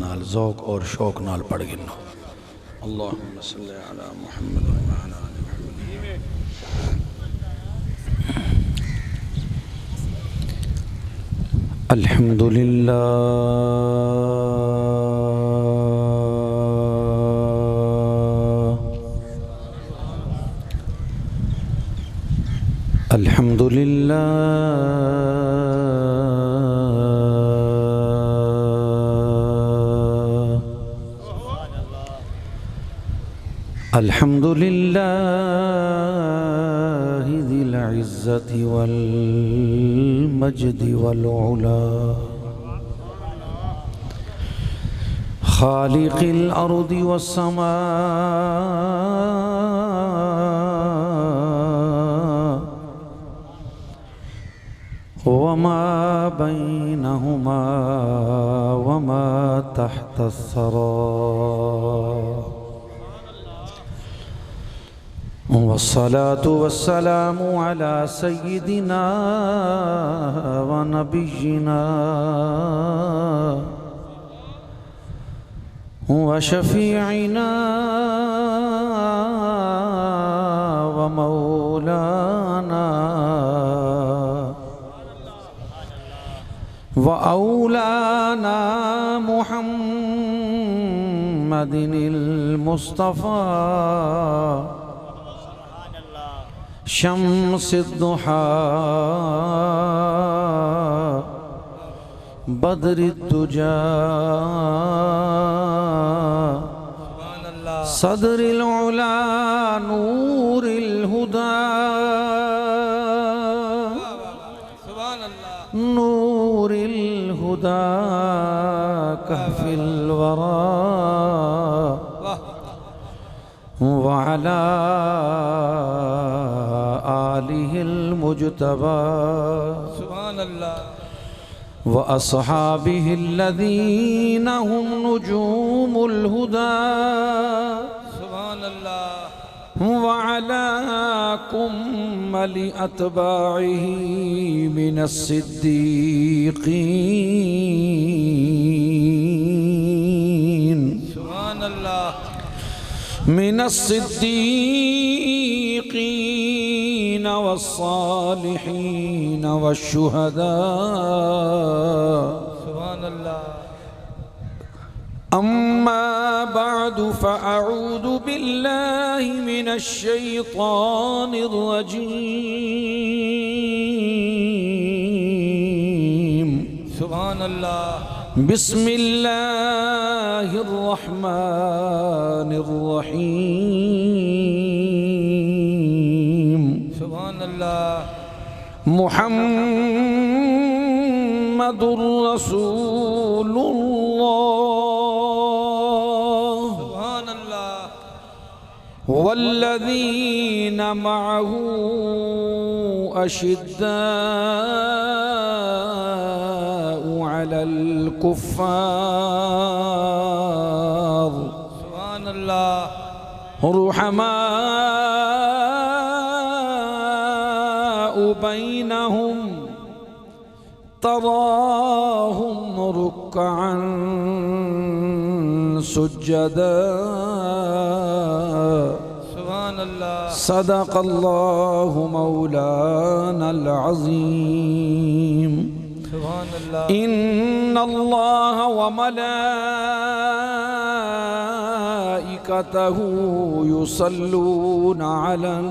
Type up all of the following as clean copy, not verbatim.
नाल ज़ौक़ और शौक़ नाल पढ़ गिनो। अल्लाहुम्मा सल्लि अला मुहम्मद व अला आलि मुहम्मद। अल्हम्दुलिल्लाह अल्हम्दुलिल्लाह अल्हम्दुलिल्लाह ज़िल इज़्ज़ति वल मजदि वल उला खालिक़िल अर्दि वस्समा वमा बैनहुमा वमा तहतस्सरा वस्सलातु वस्सलामु अला सय्यिदिना व नबिय्यिना व शफीइना व मौलाना व औलाना मुहम्मदिनिल मुस्तफ़ा शम्सिद्दुहा बद्रिद्दुजा सदरिल उला नूरिल हुदा नूरिल हुदा कहफिल वरा वअला आलिहिल मुज्तबा सुभानअल्लाह व अस्हाबिहिल्लज़ीना हुम नुजूमुल हुदा सुभानअल्लाह वअला कुम्मलि अतबाइहि मिनस्सिद्दीक़ीन सुभानअल्लाह मिनस्सिद्दीक़ीन वस्सालिहीन वश्शुहदा सुभानअल्लाह अम्मा बअदु फ़अऊज़ु बिल्लाहि मिनश्शैतानिर रजीम सुभानअल्लाह बिस्मिल्लाहिर रहमानिर रहीम सुभानअल्लाह मुहम्मदुर रसूलुल्लाह सुभानअल्लाह वल्लज़ीना मअहू अशिद्दाउ अलल कुफ़्फ़ार सुभानअल्लाह रुहमाउ बैनहुम तराहुम रुक्अन सुज्जदा सुभानअल्लाह सदक़ल्लाहु मौलानल अज़ीम सुभानअल्लाह इन्नल्लाह व मलाइकतहु युसल्लूना अलन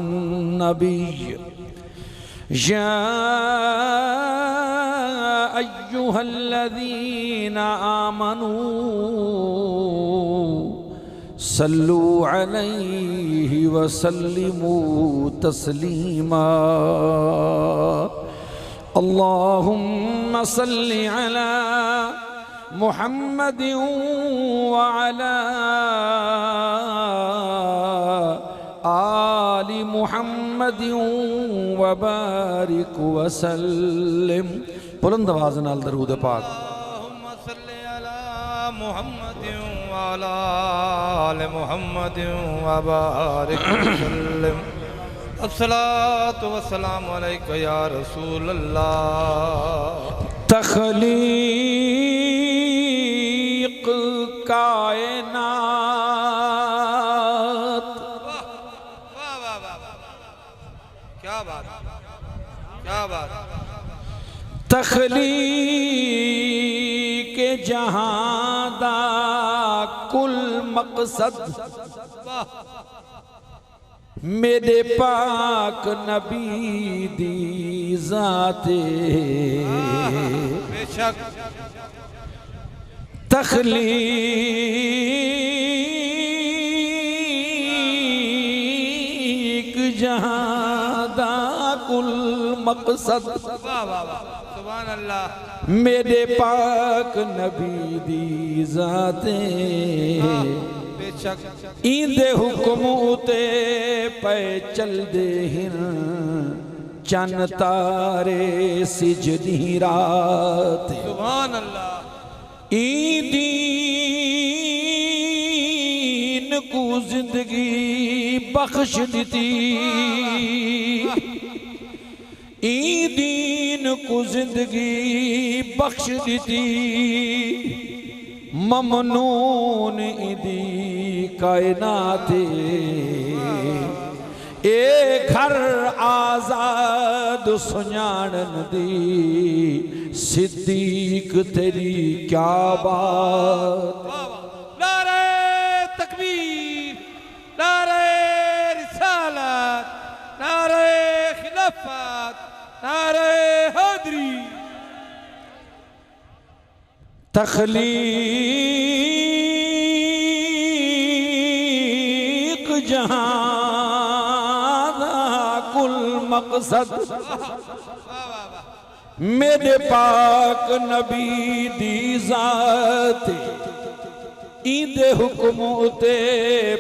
नबिय्य या अय्युहल्लज़ीना आमनू सल्लू अलैहि व सल्लिमू तस्लीमा अल्लाहुम्मा सल्लि अला मुहम्मद व अला आलि मुहम्मद व बारिक व सल्लिम। बुलंद आवाज़ नाल दरूद पाक। अल्लाहुम्मा सल्लि अला मुहम्मद व अला आलि मुहम्मद व बारिक व सल्लिम। अस्सलातु वस्सलामु अलैका या रसूल अल्लाह। तख़लीक़ कायनात। वाह वाह वाह वाह, क्या बात, क्या बात। तखलीक जहां दा कुल मकसद मेरे पाक नबी दी ज़ाते। बेशक तखलीक जहां दा कुल मकसद वाह वाह वाह, सुभान अल्लाह। मेरे पाक नबी दी ज़ाते। बेशक इंदे हुक्म उते पे चल दे हिन चन तारे सिजदी रात। सुभान अल्लाह। दीन को जिंदगी बख्श दी, दीन को जिंदगी बख्श दी। ममनून इदी कायनात ए घर आजाद सुजानन दी सिद्दीक तेरी क्या बात। नारे तकबीर, नारे रिसालत, नारे खिलाफत, नारे हैदरी। तखलीक जहां कुल मकसद मेरे पाक नबी दी ज़ात। इंदे हुक्म उते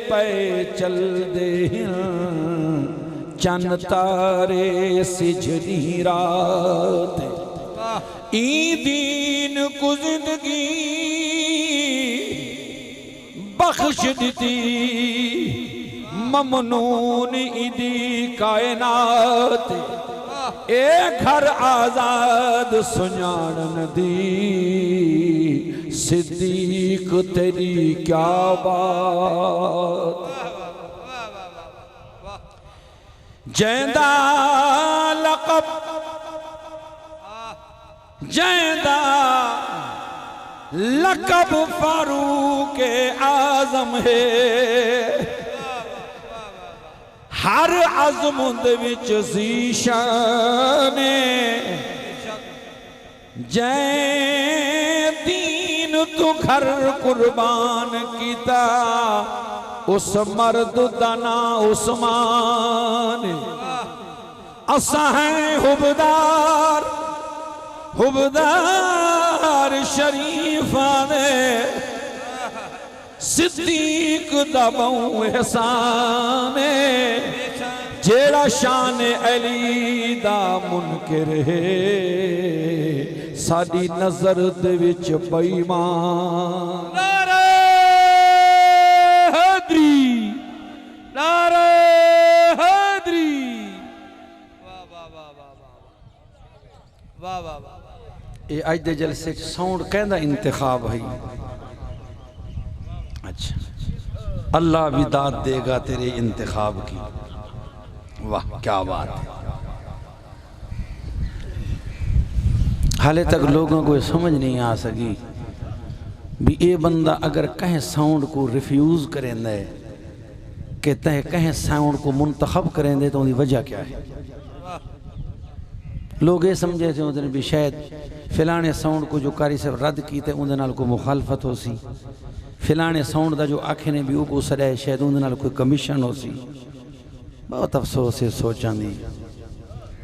पे चल दे चन तारे सिजदी रात। दीन को जिंदगी बख्श दी, ममनून इदी कायनात ए घर आजाद सुजानन दी सिद्दीक तेरी क्या बात। जैंदा लक़ब जैंदा लक़ब फारूक आज़म है। हर अज़मुंद विच ज़ीशान जै दीन तू घर कुर्बान किता उस मर्द दा ना उस्मान। असां हैं हुबदार हुबदार शरीफा ने सिद्दीक दा बहु एहसान। जेड़ा शान अली दा मुनकिर है साडी नजर दे विच बेईमान। नारे हैदरी, नारे हैदरी। वाह वाह वाह वाह वाह वाह वाह। ये अज दे जलसे साउंड कहंदा इंतखाब है। अच्छा अल्लाह भी दाद देगा तेरे इंतखाब की। वाह क्या बात है। हाले तक लोगों को समझ नहीं आ सकी भी ये बंदा अगर कहीं साउंड को रिफ्यूज करेंदा है कहता है कहीं साउंड को मुंतखब करेंदे तो उनकी वजह क्या है। लोग ये समझे थे उन्होंने भी शायद फिलाने साउंड को जो कारी से रद्द की थे उनके नाल कोई मुखालफत हो सी। फिलाने साउंड का जो आखे ने भी वो सड़ाए शायद उनके नाल कोई कमीशन हो सी। बहुत अफसोस है सोचा दी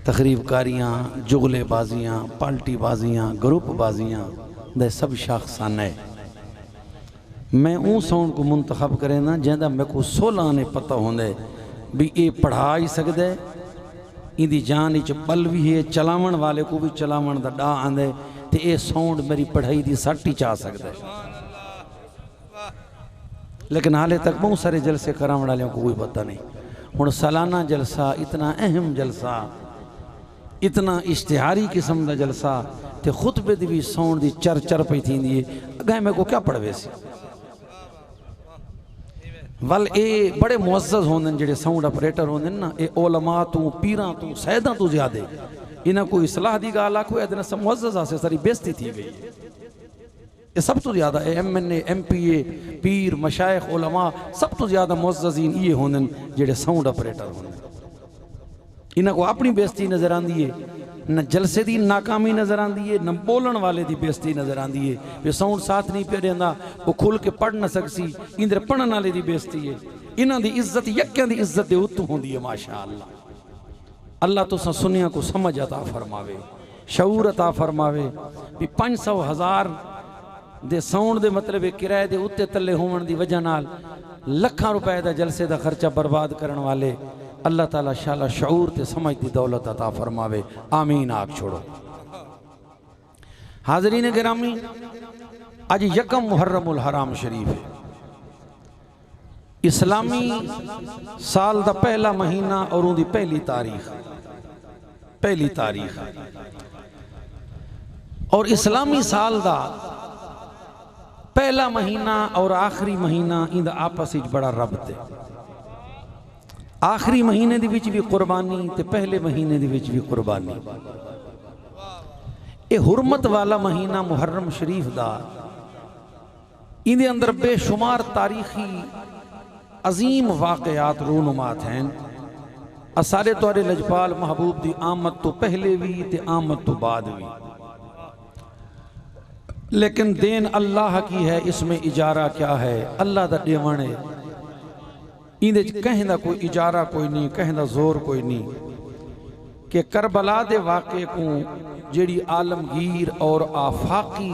तकरीबकारियाँ जुगलेबाजियाँ पाल्टीबाजियाँ ग्रुपबाजियाँ दे सब शाखसाना है। मैं ऊ साउंड को मुंतखब करें ना जैदा मेरे को 16 ने पता होंगे भी ये पढ़ा ही सकता है इंदी जान च बल भी है चलावन वाले को भी चलावन का डा आंदे तो ये साउंड मेरी पढ़ाई की सट ही चा सकता है। लेकिन हाले तक बहुत सारे जलसे कराने वालों को कोई पता नहीं। हुण सालाना जलसा इतना अहम जलसा इतना इश्तिहारी किस्म का जलसा तो खुतबे दी भी साउंड की चर चर पई थी गए मेरे को क्या पढ़वे सी वल ये बड़े मुअज़्ज़ज़ होंदे जेड़े साउंड ऑपरेटर होंदे ना ये उलमा तू पीरां तू सैयदां तू ज़्यादा इन्हें कोई इस्लाह दी गाल आखो ये सब मुअज़्ज़ज़ आसे सारी बेइज्जती थी गई ये सब तो ज़्यादा MNA MPA पीर मशाइख उलमा सब तो ज़्यादा मुअज़्ज़ज़ीन ये होंदे जेड़े साउंड ऑपरेटर होंदे इन्हें को अपनी बेइज्जती नज़र आंदी है न जलसे की नाकामी नज़र आती है न बोलन वाले की बेइज्जती नज़र आती है भी साउंड साथ नहीं पे रहा वो खुल के पढ़ न सकसी इंदर पढ़ने वाले की बेइज्जती है इन्हों की इज्जत यक्या की इज्जत के उत्तों होती है माशा अल्लाह अल्लाह तो सुनिया को समझ अता फरमावे शऊर अता फरमावे भी 500,000 दे साउंड दे मतलब किराए के उत्ते तले होने की वजह नाल लाखां रुपए का जलसे का खर्चा बर्बाद करने वाले अल्लाह ताला शाला शऊर ते समझ की दौलत अता फरमावे आमीन आग छोड़ो। हाज़रीन गिरामी आज यकम मुहर्रमुल हराम शरीफ है इस्लामी साल का पहला महीना और उनकी पहली तारीख और इस्लामी साल का पहला महीना और आखिरी महीना इन आपस में बड़ा रब्त है आखिरी महीने दी विच भी कुर्बानी ते पहले महीने दी विच भी कुर्बानी ये हुरमत वाला महीना मुहर्रम शरीफ दा इंदे अंदर बेशुमार तारीखी अजीम वाकयात रूनुमात हैं असारे तौरे लजपाल महबूब दी आमद तो पहले भी ते आमद तो बाद भी लेकिन देन अल्लाह की है इसमें इजारा क्या है अल्लाह दा देवण है इंदे कहीं दा कोई इजारा कोई नहीं कहीं दा जोर कोई नहीं कि करबला दे वाक़े को जेड़ी आलमगीर और आफाकी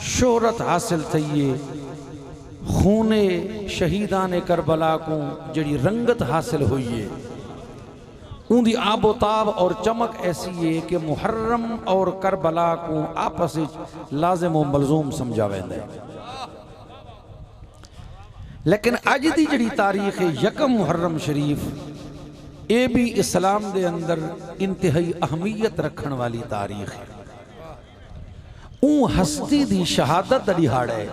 शोहरत हासिल थी खूने शहीदान करबला को जेड़ी रंगत हासिल हुई है उनकी आबोताब और चमक ऐसी है कि मुहर्रम और करबला को आपस में लाजिम व मलजूम समझा वेंदा है लेकिन अज की जी तारीख है यकम मुहर्रम शरीफ ये भी इस्लाम के अंदर इंतहाई अहमियत रखने वाली तारीख है हस्ती की शहादत का दिहाड़ा है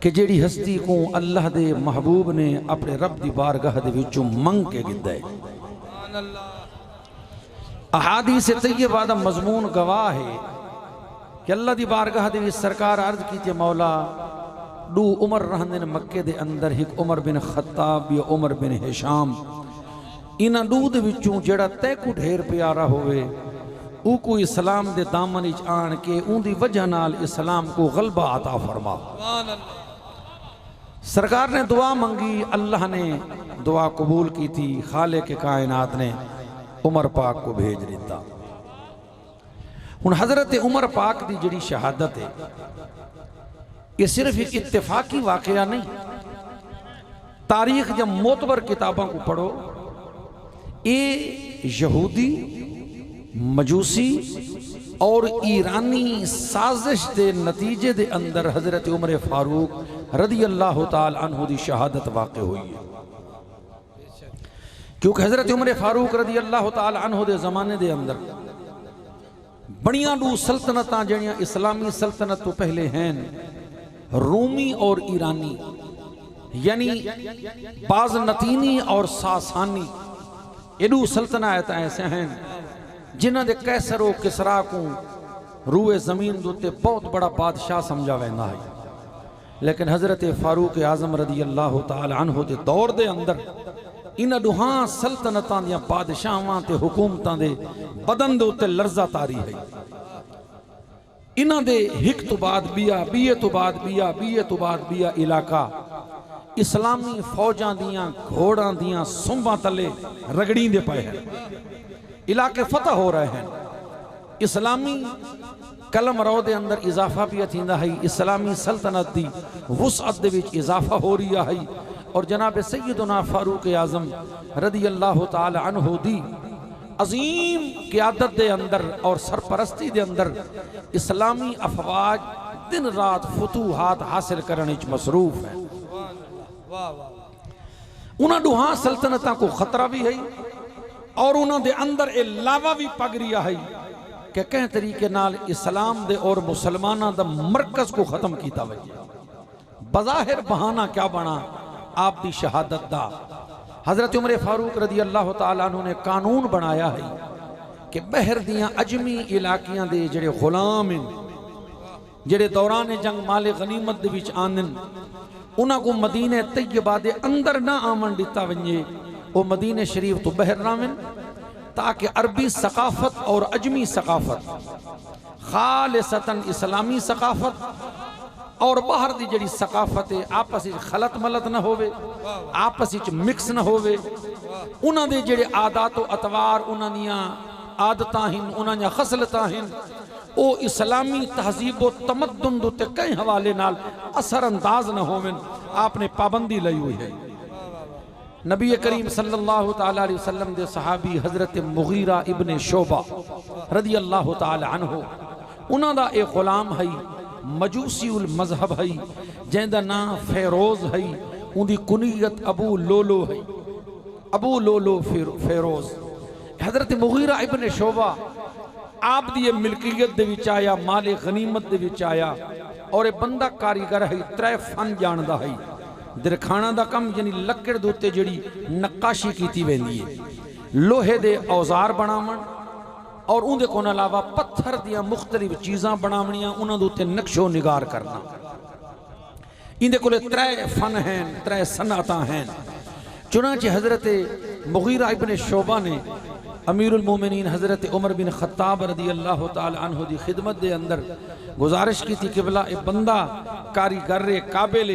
कि जिहड़ी हस्ती को अल्लाह के महबूब ने अपने रब की बारगाह दे विचों मंग के गिदा है अहादीस तय्यबा दा मजमून गवाह है कि अल्लाह की बारगाह दे विच सरकार अर्ज की मौला दो उमर रहंदे ने मक्के दे अंदर एक उमर बिन खत्ताब या उमर बिन हिशाम इन्हां दो दे विचों जेड़ा तैकू ढेर प्यारा होवे ऊ को इस्लाम दे दामन विच आण के उनकी वजह नाल इस्लाम को गलबा अता फरमा सरकार ने दुआ मंगी अल्लाह ने दुआ कबूल की थी खाले के कायनात ने उमर पाक को भेज दिता हुण हजरत उमर पाक की जिहड़ी शहादत है ये सिर्फ एक इत्तेफाकी वाकया नहीं तारीख जब मोतबर किताबों को पढ़ो ये यहूदी मजूसी और ईरानी साजिश के नतीजे के अंदर हजरत उमर फारूक रदी अल्लाह ताला अन्हु दी शहादत वाक़ हुई है क्योंकि हजरत उमर फारूक रदी अल्लाह ताला अन्हु दे ज़माने दे अंदर बड़ियां दो सल्तनत जड़ियां इस्लामी सल्तनत तो पहले हैं रूमी और ईरानी यानी बाज़नतीनी और सासानी ये दो सल्तनत ऐसे हैं जिन्हों के कैसर व किसरा को रूए जमीन दोते बहुत बड़ा बादशाह समझा वेंदा है लेकिन हजरत फारूक आजम रदी अल्लाह ताला अन्हु दे दौर दे अंदर इन्हां दुहां सल्तनतां दियां बादशाहां ते हुकूमतां दे बदन दे उत्ते लर्जा तारी है इन्हां दे हिक तो बाद बिया बीए तो बाद बिया बीए तो बाद बिया इलाका इस्लामी फौजां दियां घोड़ां दियां सुंबां तले रगड़ी दे पए हैं इलाके फतह हो रहे हैं इस्लामी कलम रो दे अंदर इजाफा भी थींदा है इस्लामी सल्तनत दी वुसअत दे विच इजाफा हो रहा है और जनाब सैयदना फारूक आजम रदी अल्लाह ताला अन्हु दी अजीम क़यादत दे अंदर और सरपरस्ती दे अंदर इस्लामी अफवाज दिन रात फतूहात हासिल करने में मसरूफ है उन्हां दुहां सल्तनतां को खतरा भी है और उन्होंने अंदर ए लावा भी पग रहा है कि कई तरीके नाल इस्लाम दे और मुसलमाना दा मरकज़ को ख़त्म किया वजे। बज़ाहिर बहाना क्या बना आप दी शहादत दा। हज़रत उमर फारूक रदी अल्लाह तआला अन्हु ने कानून बनाया है कि बहर दियां अजमी इलाकियां दे जेड़े गुलाम हैं, जेड़े दौरान जंग माले गनीमत दे विच आंदन, उन्हां को मदीने तैयबा दे अंदर ना आवन दिता वजे। वो मदीने शरीफ तो बहर ना वन, ताकि अरबी सकाफत और अजमी सकाफत, खालिसतन इस्लामी सकाफत और बाहर दी जड़ी सकाफत है आपस में खलत मलत न होवे, आपस में मिक्स न होवे। उन्हां दे जड़े आदात व अतवार, उन्हां दियां आदतां हिन, उन्हां दियां खसलतां हिन, ओ इस्लामी तहजीब व तमद्दुन दे कई हवाले नाल असर अंदाज न होवन। आपने पाबंदी लाई हुई है। नबी करीम सल्लल्लाहु तआला अलैहि वसल्लम दे सहाबी हजरत मुगीरा इब्ने शोबा रदी अल्लाह तआला अन्हु, उन्हां दा एक गुलाम है, मजूसी उल मजहब है, जिंदा नाम फेरोज है, उनकी कुनियत अबू लोलो है, अबू लोलो फेरोज। हजरत मुगीरा इब्ने शोबा आप दी मिल्कियत दे विच आया, माले गनीमत दे विच आया, और ये बंदा कारीगर है, त्रै फन जानदा है। दिरखाना दा कम यानी लकड़ दे उत्ते जिहड़ी नक्काशी कीती वेंदी है, लोहे दे औजार बनावन और उनके को अलावा पत्थर दियां मुख्तलिफ चीज़ां बनावनियां, उन्हां दे उत्ते नक्शो निगार करना। इंदे कोले त्रै फन हैं, त्रै सनअतां हैं। चुनांचे हजरत मुगीरा इब्ने शोबा ने अमीरुल मोमिनीन हजरत उमर बिन खत्ताब रदी अल्लाह तआला अन्हु दी खिदमत दे अंदर गुजारिश की थी कि भला ए बंदा कारीगर रे काबिल,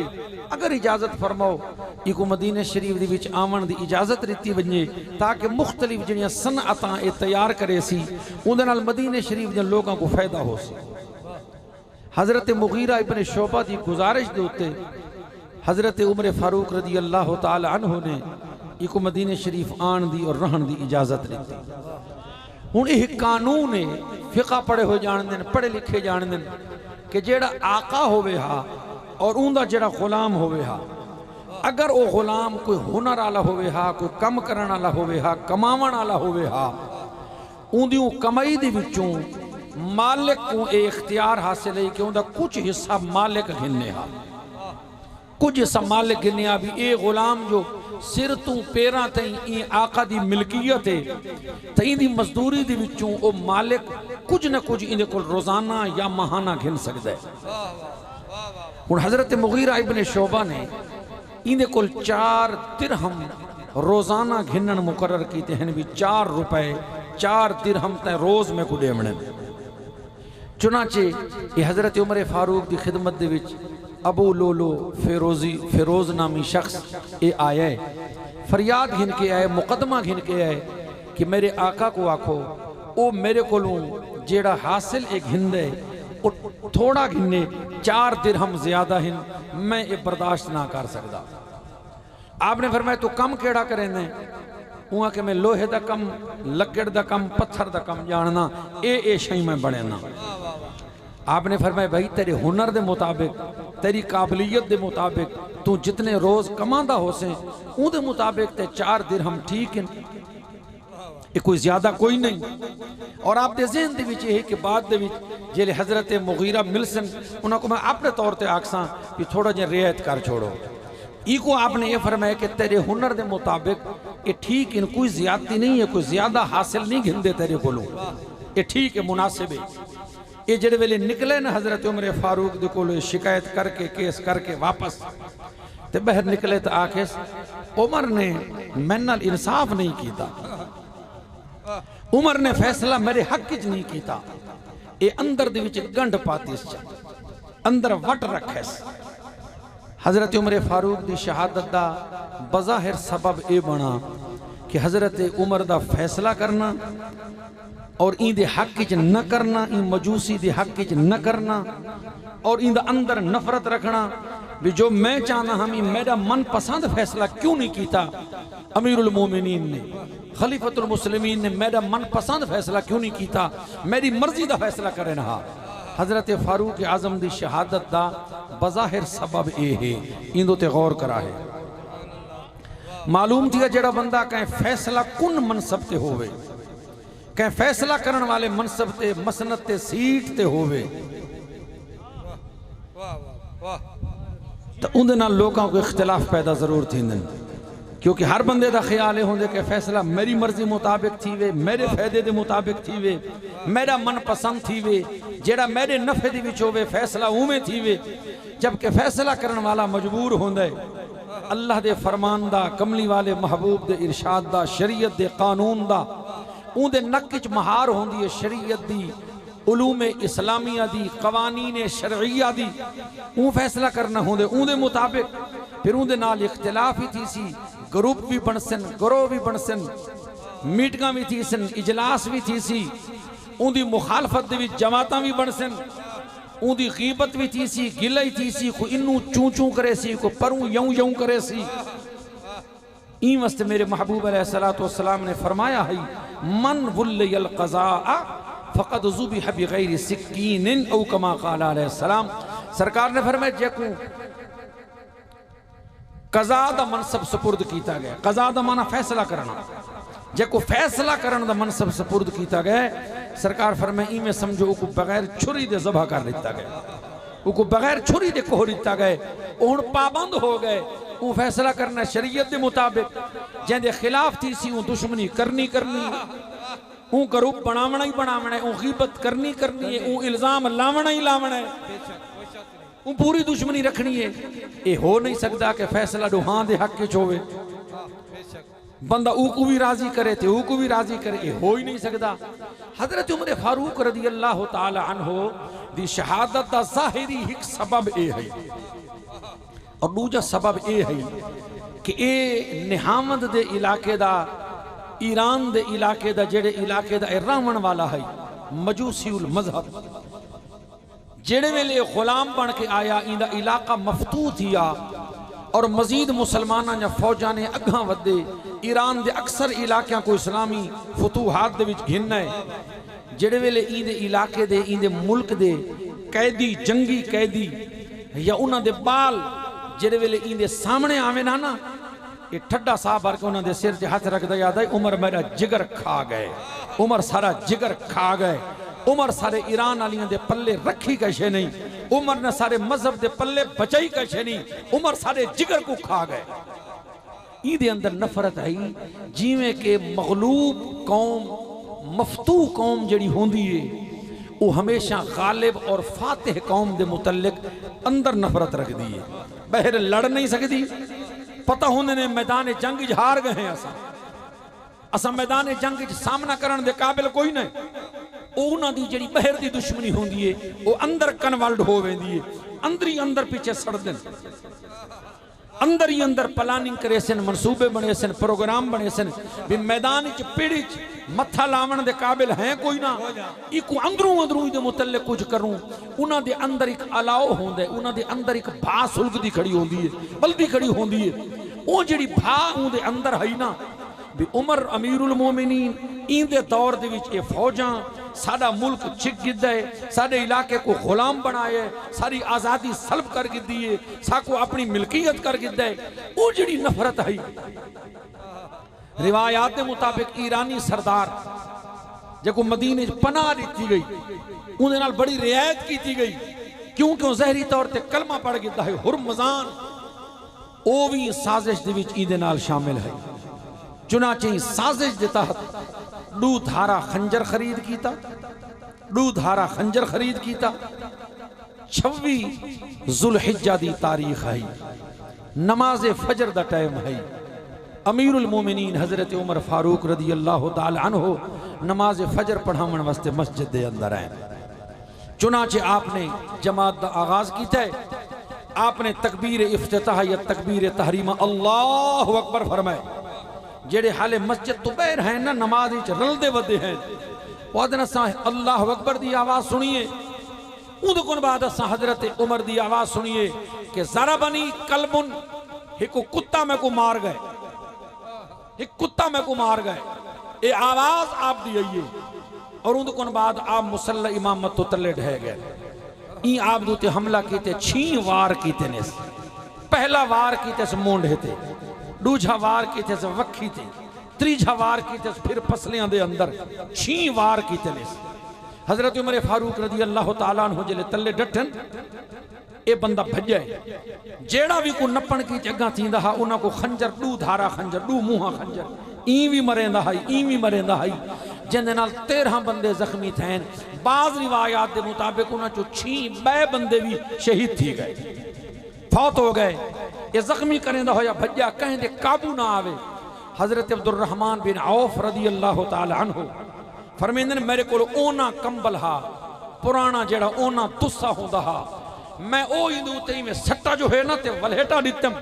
अगर इजाजत फरमाओ इको मदीने शरीफ दी विच आवन दी इजाजत रीती वजे, ताकि मुख्तलिफ जिहड़ियां सनअतां ए तैयार करे सी, उहदे नाल मदीने शरीफ दे लोगों को फायदा हो सी। हजरत मुगीरा इब्ने शोबा दी गुजारिश दे उत्ते हजरत उमर फारूक रदी अल्लाह तआला अन्हु ने इको मदीने शरीफ आन दी और रहन दी इजाजत दी। हुण यह कानून है, फिका पढ़े हो जानते हैं, पढ़े लिखे जानते हैं कि जेड़ा आका होवे हा और उनका जेड़ा गुलाम होवे हा, अगर वो गुलाम कोई हुनर आला होवे हा, कोई कम करन आला होवे हा, कमावन आला होवे हा, उन्दी कमाई दे विचों मालिक को ये इख्तियार हासिल है कि उनका कुछ हिस्सा मालिक गिने हा, कुछ हिस्सा मालिक गिने भी ये गुलाम जो सिर तू पैरां तई आका दी मिल्कियत है, तई दी मजदूरी दे विचों ओ मालिक कुछ न कुछ इहदे कोल रोजाना या माहाना गिन सकदा है। हुण हजरत मुगीरा इब्ने शोबा ने इहदे कोल 4 दिरहम रोजाना गिनन मुकर्रर कीते हैं भी 4 रुपए 4 दिरहम ते रोज में को देवणे। चुनाचे ये हजरत उमर फारूक की खिदमत दे विच अबू लोलो फेरोज नामी शख्स ये आया है, फरियाद घिन के आए, मुकदमा घिन के आए कि मेरे आका को आखो ओ मेरे कोलों जेड़ा हासिल एक घिंदे थोड़ा घिने 4 दिरहम ज्यादा हिन, मैं ये बर्दाश्त ना कर सकता। आपने फरमाया तू कम केड़ा करें, उहाँ के मैं लोहे दा कम, लकड़ दा कम, पत्थर दा कम जानना, ए शई मैं बने ना। आपने फरमाया भाई तेरे हुनर दे मुताबिक, तेरी काबिलियत दे मुताबिक तू जितने रोज कमांदा हो से उनके मुताबिक ते 4 दिरहम ठीक है, ये कोई ज्यादा कोई नहीं। और आप दे ज़हन दे विच है कि बाद दे विच जेले हजरत मुगीरा मिलसन उन्हां को मैं अपने तौर ते आखसां कि थोड़ा जिहा रियायत कर छोड़ो। इको आपने ये फरमाया कि तेरे हुनर दे मुताबिक ये ठीक है, कोई ज्यादती नहीं है, कोई ज्यादा हासिल नहीं घिंदे तेरे कोलों, ये ठीक है, मुनासिब है। ये जेड़े वेले निकले न हजरत उमर फारूक दे कोल शिकायत करके केस करके वापस ते बहर निकले तो आखे उमर ने मेरे नाल इंसाफ नहीं किया, उमर ने फैसला मेरे हक च नहीं किया, ये अंदर दे विच गंढ पाती अंदर वट रखे। हजरत उमर फारूक की शहादत का बज़ाहिर सबब ये बना कि हजरत उमर का फैसला करना और इंदे हक च न करना, इन मजूसी दे हक च न करना और इंदा अंदर नफरत रखना भी जो मैं चाहना हम मेरा मनपसंद फैसला क्यों नहीं किया। अमीरुल मोमिनीन ने, खलीफतुल मुस्लिमीन ने मेरा मनपसंद फैसला क्यों नहीं किया, मेरी मर्जी का फैसला करे ना। हजरत फारूक आजम की शहादत का बज़ाहिर सबब ये है, इंदो ते गौर करा है। मालूम थी जेड़ा बंदा कहीं फैसला कुन मनसब ते होवे, कह फैसला करने वाले मनसब ते मसनद ते सीट ते होवे तो उनके नाल लोगों को इख्तिलाफ पैदा जरूर थींदन, क्योंकि हर बंदे का ख्याल होंगे कि फैसला मेरी मर्जी मुताबिक थी वे, मेरे फायदे के मुताबिक थी वे, मेरा मन पसंद थी वे, जेड़ा मेरे नफे दी विच होवे फैसला उवें थी वे। जबकि फैसला करने वाला मजबूर होंदा है अल्लाह दे फरमान दा, कमली वाले महबूब दे इरशाद दा, शरीयत दे कानून दा, उनके नक च महार होंदी है शरीयत दी, उलूमे इस्लामिया दी, कवानीन शरइया दी, ऊ फैसला करना होंदे उनके मुताबिक। फिर उनके नाल इख्तिलाफ ही थी सी, ग्रुप भी बन सन, गिरोह भी बन सन, मीटिंगां भी थी सन, इजलास भी थी सी, उनकी मुखालफत दे विच जमातां भी बन सन, उनकी गीबत भी थी सी, गिला ही थी सी, कोई इनू चूं चूं करे सी, कोई परूं यऊं यऊं करे सी। ई वस्ते मेरे महबूब अलैहिस्सलातु वस्सलाम ने फरमाया है मन वुल्लियल क़ज़ा फ़क़द ज़ुबिह बिग़ैरि सिक्कीनिन औ कमा क़ाल अलैहिस्सलाम। सरकार ने फरमाया जेको क़ज़ा दा मनसब सुपुर्द किया गया, क़ज़ा दा माना फैसला करना, जेको फैसला करने दा मनसब सुपुर्द किया गया, सरकार फरमाए इवें समझो को बगैर छुरी दे ज़बह कर दिता गया, को बगैर छुरी दे कोह दिता गया, हुण पाबंद हो गए, वो फैसला करना शरीयत के मुताबिक, जिंदे खिलाफ थी सी वो दुश्मनी करनी करनी, वो ग्रुप बनावना ही बनावना है, वो गीबत करनी करनी है, वो इल्जाम लावना ही लावना है, वो पूरी दुश्मनी रखनी है। ये हो नहीं सकता कि फैसला डुहां दे हक च होवे, बंदा ऊको भी राजी करे ते ऊको भी राजी करे, ये हो ही नहीं सकता। हजरत उमर फारूक रदी अल्लाह तआला अन्हो दी शहादत दा ज़ाहिरी एक सबब ये है, और दूजा सबब ये है कि ये निहामद दे इलाके दा, ईरान दे इलाके दा, जेड़े इलाके दा रहने वाला है मजूसीउल मजहब, जेड़े वेले गुलाम बन के आया, इंदा इलाका मफतू थिया और मजीद मुसलमाना या फौजा ने अग्गा वधे, ईरान दे अक्सर इलाकों को इस्लामी फतूहात दे विच घिन है। जेड़े वेले इंदे इलाके दे, इंदे मुल्क दे कैदी, जंगी कैदी या उन्हां दे बाल जेड़े वेले इंदे सामने आवे ना, ये ठड्डा साहब भर के उन्होंने सिर से हाथ रखता याद है उमर मेरा जिगर खा गए, उमर सारा जिगर खा गए, उमर सारे ईरान वालियों के पल्ले रखी कैसे नहीं, उमर ने सारे मजहब के पल्ले बचाई कैसे नहीं, उमर सारे जिगर को खा गए। ईदे अंदर नफरत है, जिमें के मगलूब कौम, मफतू कौम जड़ी होंदी है वो हमेशा गालिब और फातिह कौम के मुतल्लिक अंदर नफरत रखती है, बहर लड़ नहीं सकती। पता होने ने मैदान जंग हार गए हैं, असा मैदान जंग सामना करने के काबिल कोई नहीं। उन्हां दी जिहड़ी बहर दी दुश्मनी होंदी है वो अंदर कन्वर्ट हो वेंदी है, अंदर ही अंदर पीछे सड़दे, अंदर ही अंदर प्लानिंग करे सन, मनसूबे बने सन, प्रोग्राम बने सन भी मैदान च पीढ़ी मत्था लावन दे काबिल है कोई ना, इको अंदरों अंदरों दे मुतल्लिक कुछ करूं। उन्हां दे अंदर एक अलाओ होंदा है, उन्हां दे अंदर एक भा सुलगदी खड़ी होंदी है, बलदी खड़ी होंदी है। वो जिहड़ी भा उहदे अंदर है ना भी उमर अमीरुल मोमिनीन इंदे दौर दे विच ये फौजां साडा मुल्क छिक गिद्दा है, साडे इलाके को गुलाम बनाए, सारी आज़ादी सल्ब कर गिद्दी है, साको अपनी मिल्कियत कर गिद्दा है। वो जिहड़ी नफरत है, रिवायात के मुताबिक ईरानी सरदार जो मदीने पनाह दी गई उन्हें नाल बड़ी रियायत की गई, क्योंकि जहरी तौर पर कलमा पढ़ गिद्दा है। हुरमजान वो भी साजिश दे विच इंदे नाल शामिल है। चुनाचे साजिश के तहत 2 धारा खंजर खरीद किया, 2 धारा खंजर खरीद किया। 26 जुल्हिज्जा दी तारीख है, नमाज फजर दा टाइम है। अमीरुल मोमिनीन हजरत उमर फारूक रदी अल्लाह तआला अन्हो नमाज फजर पढ़ावन वास्ते मस्जिद के अंदर आए। चुनाचे आपने जमात का आगाज किया है, आपने तकबीर इफ्तिताह या तकबीर तहरीमा अल्लाहु अकबर फरमाए। जेड़े हाले मस्जिद तो बहर हैं ना, नमाज रलते वदे हैं, अल्लाह अकबर की आवाज़ सुनिए। उदे बाद असा हजरत उमर की आवाज़ सुनिए कि जरा बनी कलबुन, एक कुत्ता में को मार गए, एक कुत्ता में को मार गए। ये आवाज़ आप दी आई है, और उदे बाद आप मुसल्ला इमामत तो तले ढह गए। ई आप दूते हमला किते 6 वार किते ने। पहला वार किते से मोंढे थे, दूजा वार किते से वक्खी थे, त्रीजा वार कीते फिर फसलियां दे अंदर 6 वार कीते ने। हजरत उमर फारूक रजी अल्लाह तआला अन्हु जिले तले डठन ए बंदा भजे जेड़ा भी को नपण की जगह थींदा हा उन्हां को खंजर दू धारा खंजर दू मुहा खंजर ई भी मरेंदा हाई ई भी मरेंदा हाई जिंदे नाल 13 बंदे जख्मी थैन। बाज रिवायात के मुताबिक उन्हां चो 6 बे बंदे भी शहीद थी गए, फौत हो गए। ये जख्मी करेंदा होया भज्या कहीं दे काबू ना आवे। हजरत अब्दुर्रहमान बिन औफ रदी अल्लाह तआला अन्हु फरमेंदे ने मेरे को ओना कंबल हा पुराना जेड़ा ओना तुस्सा होंदा हा मैं ओ इंदे उत्ते में सट्टा जो है ना ते वलहेटा दितम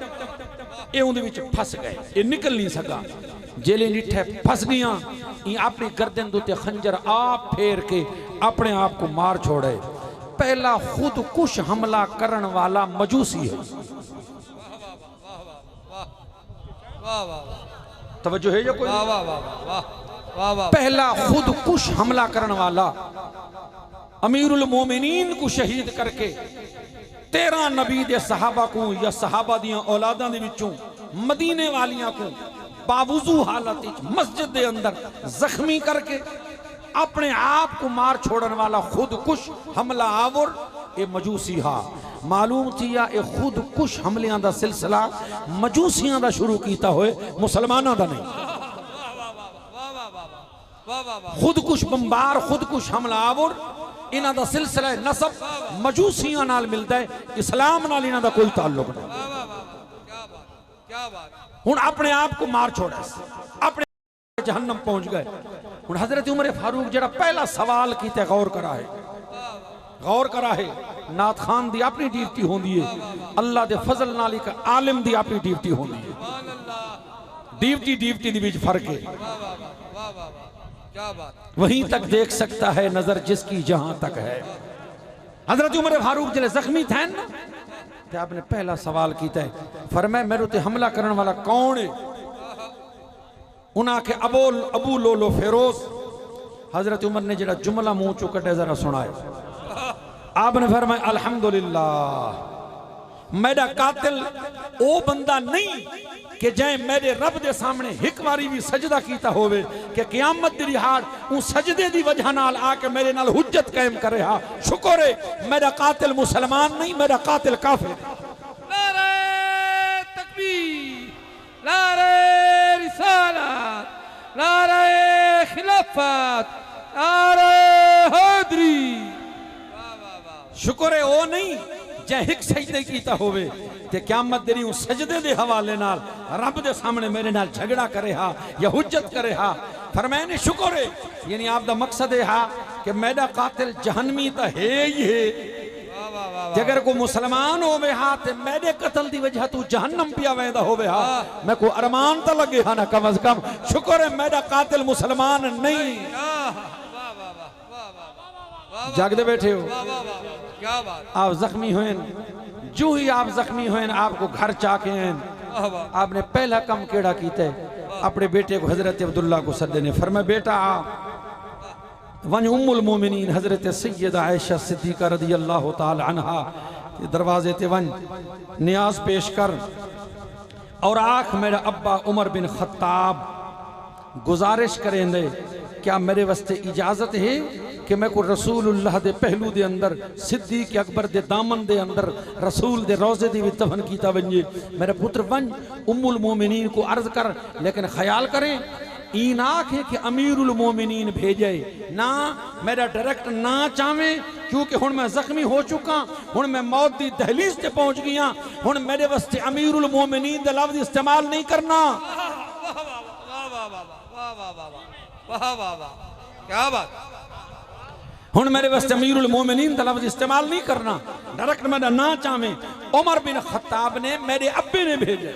ए उंदे विच फस गए, ये निकल नहीं सका। जेले निठे फस गया ये अपनी गर्दन दुते खंजर आप फेर के अपने आप को मार छोड़े। पहला खुद कुश हमला करने वाला मजूसी है। तवज्जो है जो कोई? पहला खुद कुश हमला करने वाला अमीरुल मोमिनीन को शहीद करके 13 नबी दे सहाबा को या सहाबा दियां औलादां दे विचों मदीने वालियां को बावजू हालत मस्जिद दे अंदर जख्मी करके अपने आप को मार छोड़ने वाला खुद कुश हमला आवर ए मजूसी हा। मालूम थिया ए खुद कुश हमलियां दा सिलसिला मजूसियां दा शुरू कीता होए मुसलमानां दा नहीं। खुद कुश बंबार खुद कुश हमला आवर इन्हां दा सिलसिला नसब मजूसियां नाल मिलदा है, इस्लाम नाल इन्हां दा कोई ताल्लुक नहीं। हुण अपने आप को मार छोड़ा अपने जहन्नम पहुंच गए। हुण हजरत उमर फारूक जरा पहला सवाल कीते गौर करा है नात खान दी अपनी ड्यूटी होंदी है, अल्लाह दे फजल नाल एक आलिम दी अपनी ड्यूटी होंदी है। ड्यूटी दी विच फर्क है। वहीं तक देख सकता है नजर जिसकी जहां तक है। हजरत उमर फारूक जिले जख्मी थे ना ते आपने पहला सवाल कीता है फरमाया मेरे ते हमला करने वाला कौन है? उन्हें आखे अबू लोलो फेरोज। हजरत उमर ने जरा जुमला मुंह चो कटे जरा सुनाए। आपने फरमाया अल्हम्दुलिल्लाह मेरा कातिल ओ बंदा नहीं कि जै मेरे रब दे सामने एक बारी भी सजदा कीता होवे कि क़यामत दी रिहाड़ उ सजदे दी वजह नाल आके मेरे नाल हुज्जत कायम करे। हा शुक्र है मेरा कातिल मुसलमान नहीं, मेरा कातिल काफिर। नारे तकबीर, नारे रिसालत, नारे खिलाफत, नारे हैदरी। शुक्र है ओ नहीं जै हिक सजदे कीता होवे ते क़यामत दी रिहाड़ सजदे दे हवाले नाल रब दे सामने मेरे नाल झगड़ा करे हा या हुज्जत करे हा। फरमाया ने शुक्र है यानी आप दा मकसद है हा कि मेरा कातिल जहन्नमी तो है ही है। अगर को मुसलमान होवे हा ते मेरे कत्ल दी वजह तू जहन्नम पिया वेंदा होवे हा मैं को अरमान तो लगे हा ना कम अज कम। शुक्र है मेरा कातिल मुसलमान नहीं। जागदे बैठे हो क्या बात। आप जख्मी हुए जो ही आप जख्मी हुए आपको घर चाके हैं आपने पहला कम केड़ा कीता है अपने बेटे को हजरत अब्दुल्ला को सदे ने फरमाया बेटा वन उम्मुल मोमिनीन हजरत सैयदा आयशा सिद्दीका रदी अल्लाह ताला अन्हा के दरवाजे ते वन नियाज पेश कर और आख मेरा अब्बा उमर बिन खत्ताब गुजारिश करेंदे क्या मेरे वास्ते इजाजत है कि मैं को रसूलुल्लाह दे पहलू दे अंदर सिद्दीक अकबर दे दामन दे अंदर रसूल दे रोजे दी दफन कीता वंजे। मेरे पुत्र वन उम्मुल मोमिनीन को अर्ज कर लेकिन ख्याल करें ई ना आखे कि अमीरुल मोमिनीन भेजे ना मेरा डायरेक्ट ना चावे क्योंकि हुण मैं जख्मी हो चुका हुण मैं मौत दी दहलीज ते पहुंच गया हुण मेरे वास्ते अमीरुल मोमिनीन दे लफ्ज इस्तेमाल नहीं करना। क्या बात। हुण मेरे वास्ते अमीरुल मोमिनीन दा लफ्ज इस्तेमाल नहीं करना डायरेक्ट मेरा ना चावे। उमर बिन खत्ताब ने मेरे अब्बे ने भेजे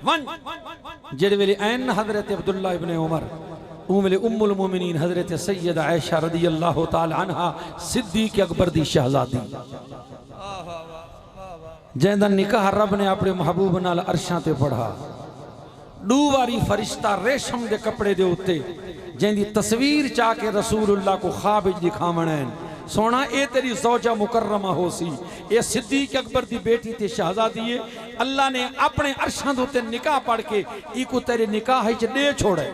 वन जेड़े वेले ऐन हजरत अब्दुल्ला इब्ने उमर उ वेले उम्मुल मोमिनीन हजरत सैयदा आयशा रदी अल्लाह ताला अन्हा सिद्दीक अकबर दी शहजादी जैंदा निकाह रब ने अपने महबूब नाल अरशां ते पढ़ा। दो वारी फरिश्ता रेशम के कपड़े दे उत्ते जैंदी तस्वीर चाके रसूलुल्लाह को ख्वाब दिखावण सोना ए तेरी ज़ौजा मुकर्रमा हो सी, ये सिद्दीक अकबर दी बेटी ते शहजादी है। अल्लाह ने अपने अरशां दे उत्ते निकाह पढ़ के इको तेरे निकाह च दे छोड़े।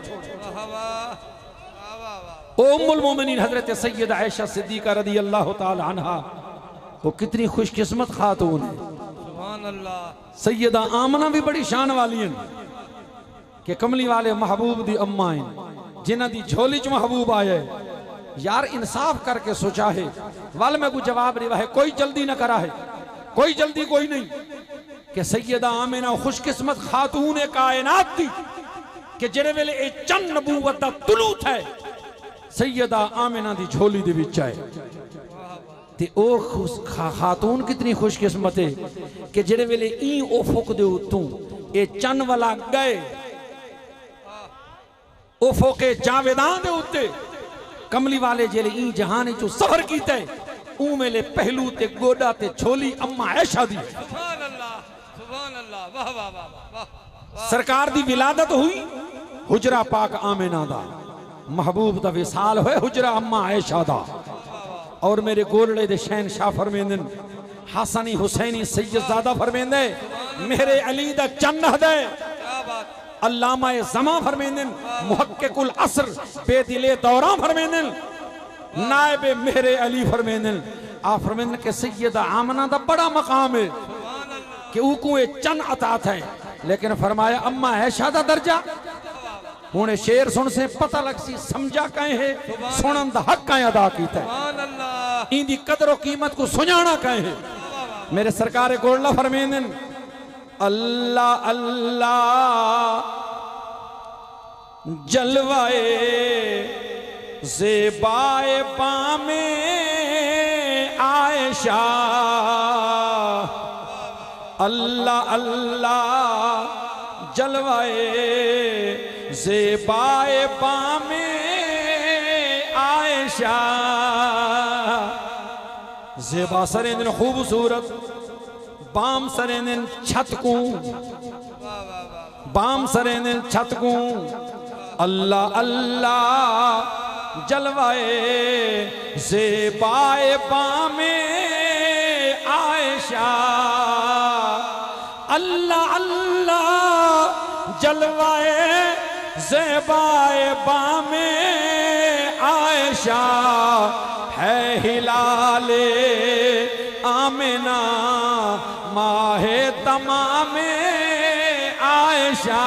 ओ उम्मुल मोमिनीन हजरत सैयद आयशा सिद्दीका रदी अल्लाह ताला अन्हा, वो कितनी खुशकिस्मत खातून है। सुभान अल्लाह। सैयदा आमना भी बड़ी शान वाली है कि कमली वाले महबूब दी अम्मा है, जिन्हां दी झोली च महबूब आए। यार इंसाफ करके सोचा है, वाल में कोई जवाब नहीं है, कोई जल्दी ना करा है, कोई जल्दी कोई नहीं कि सैयदा आमिना खुशकिस्मत खातून कायनात थी कि जेड़े वेले ए चंद नबूवत दा तुलू थे सैयदा आमिना दी झोली दे विच आए। ते ओ खातून कितनी खुशकिस्मत है कि जेड़े वेले ई उफक दे उत्तों ए चन वाला गए, उफक जावेदां दे उत्ते कमली वाले जेले ई जहान चो सफर कीते, ऊ मेले पहलू ते गोडा ते झोली अम्मा आयशा दी। सुभान अल्लाह, सुभान अल्लाह, वाह वाह वाह वाह। सरकार दी विलादत हुई हुजरा पाक आमिना दा, महबूब दा विसाल होए हुजरा अम्मा आयशा दा। और मेरे गोलड़े दे शहनशाह फरमेंदे हसनी हुसैनी सैयदजादा फरमेंदे मेरे अली दा चन्न दे। क्या बात। अल्लामा ज़मा फरमेंदे मुहक्किकुल असर बेदिले दौरा फरमेंदे नायब मेरे अली फरमेंदे। आ फरमेंदे के सैयदा आमना दा बड़ा मकाम है कि ऊको ए चन अता थे, लेकिन फरमाया अम्मा आयशा दा दर्जा हुणे शेर सुन से पता लग सी समझा कहे है, सुनन दा हक कहे अदा कीता है, सुभान अल्लाह। इंदी कदर और कीमत को सुझाना कहे है। मेरे सरकार गोल्ला फरमेंदे अल्लाह अल्लाह जलवाए ज़ेबाए पामे आयशा, अल्लाह अल्लाह जलवाए ज़ेबाए पामे आयशा। ज़ेबा सरेंदिन खूबसूरत, बाम सरेंदिन छत को, बाम सरेंदिन छत को। अल्लाह अल्लाह जलवाए ज़ेबाए पामे आयशा, अल्लाह अल्लाह जलवाए ज़ेबाए बामे आयशा। है हिलाले आमिना माहे तमामे आयशा,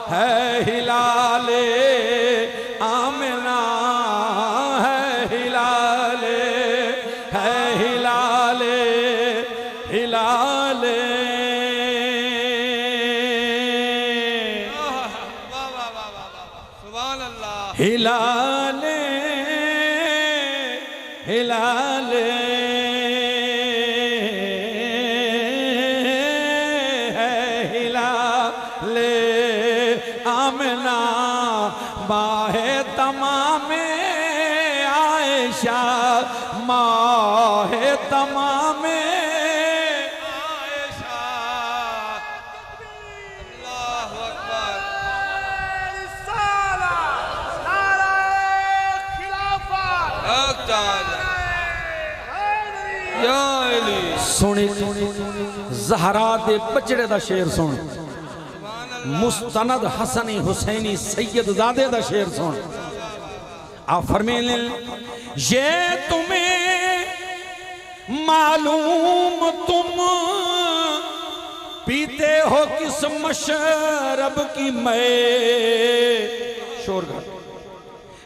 है हिलाले आमिना, है हिलाले, है हिलाले, हिलाले। वाह वाह वाह वाह वाह। सुभान अल्लाह। हिलाले हिलाले है हिलाले आमना माहे तमामे आयशा, माहे तमामे आयशा। अल्लाहु अकबर। हक जाल। या अली। सुनी ज़हरा दे बचड़े दा शेर सुन, मुस्तनद हसनी हुसैनी सैयदजादे दा शेर सुन। आप फरमाने ये तुम्हें मालूम तुम पीते हो किस मशरब की मैं, शोर घट।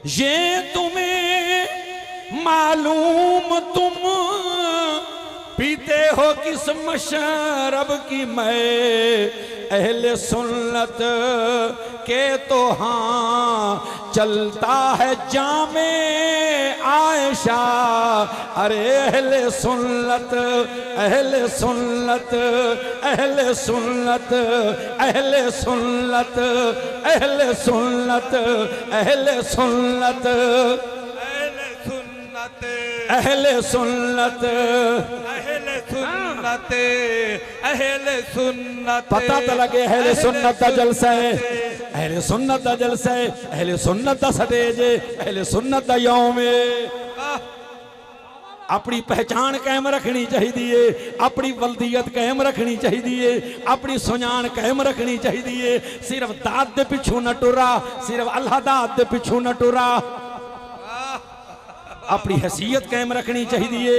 ये तुम्हें मालूम तुम पीते हो किस मशरब की मैं, अहले सुन्नत के तो हाँ चलता है जामे आयशा। अरे अहले सुन्नत, अहले सुन्नत, अहले सुन्नत, अहले सुन्नत, अहले सुन्नत, अहले सुन्नत, अहले सुन्नत, अहले सुन्नत, अहले सुन्नत, अहले सुन्नत। पता तो लगे अहले सुन्नत दा जलसा है, अहले सुन्नत दा जलसा है, अहले सुन्नत दा स्टेज है, अहले सुन्नत दा यौम है। अपनी पहचान कायम रखनी चाहिए, अपनी वल्दियत कायम रखनी चाहिए, अपनी सुजान कायम रखनी चाहिए। सिर्फ दाद दे पिछू न टुरा, सिर्फ अल्लाह दाद दे पिछू न टुरा। अपनी हैसियत कायम रखनी चाहिए,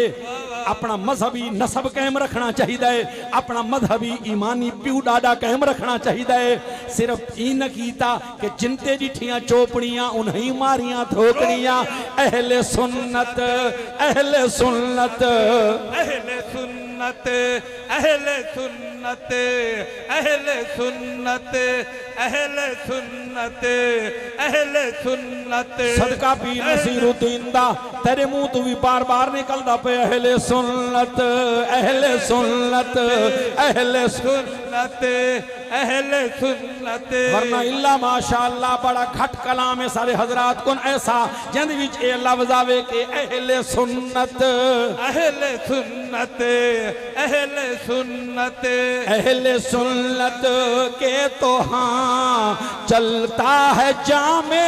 अपना मजहबी नसब कायम रखना चाहिए, अपना मजहबी ईमानी प्यू डाडा कायम रखना चाहिए। सिर्फ इन कीता कि जिनते जिठियां चोपड़ियां उन्हीं मारियां थोकड़ियां। अहले सुन्नत अहले सुन्नत अहले सुन्नत अहले सुन्नत अहले सुन्नत अहले सुन्नत अहले सुन्नत। सदका पीर नसीरुद्दीन दा तेरे मुंह तो भी बार बार निकलदा पे अहले सुन्नत अहले सुन्नत अहले सुन्नत अहले सुन्नत। वरना इल्ला माशाअल्लाह बड़ा घट कलाम है सारे हजरात को ऐसा जिंद विच ए लफ्ज आवे कि अहले सुन्नत अहले सुन्नत अहले सुन्नत अहले सुन्नत के तो हाँ चलता है जामे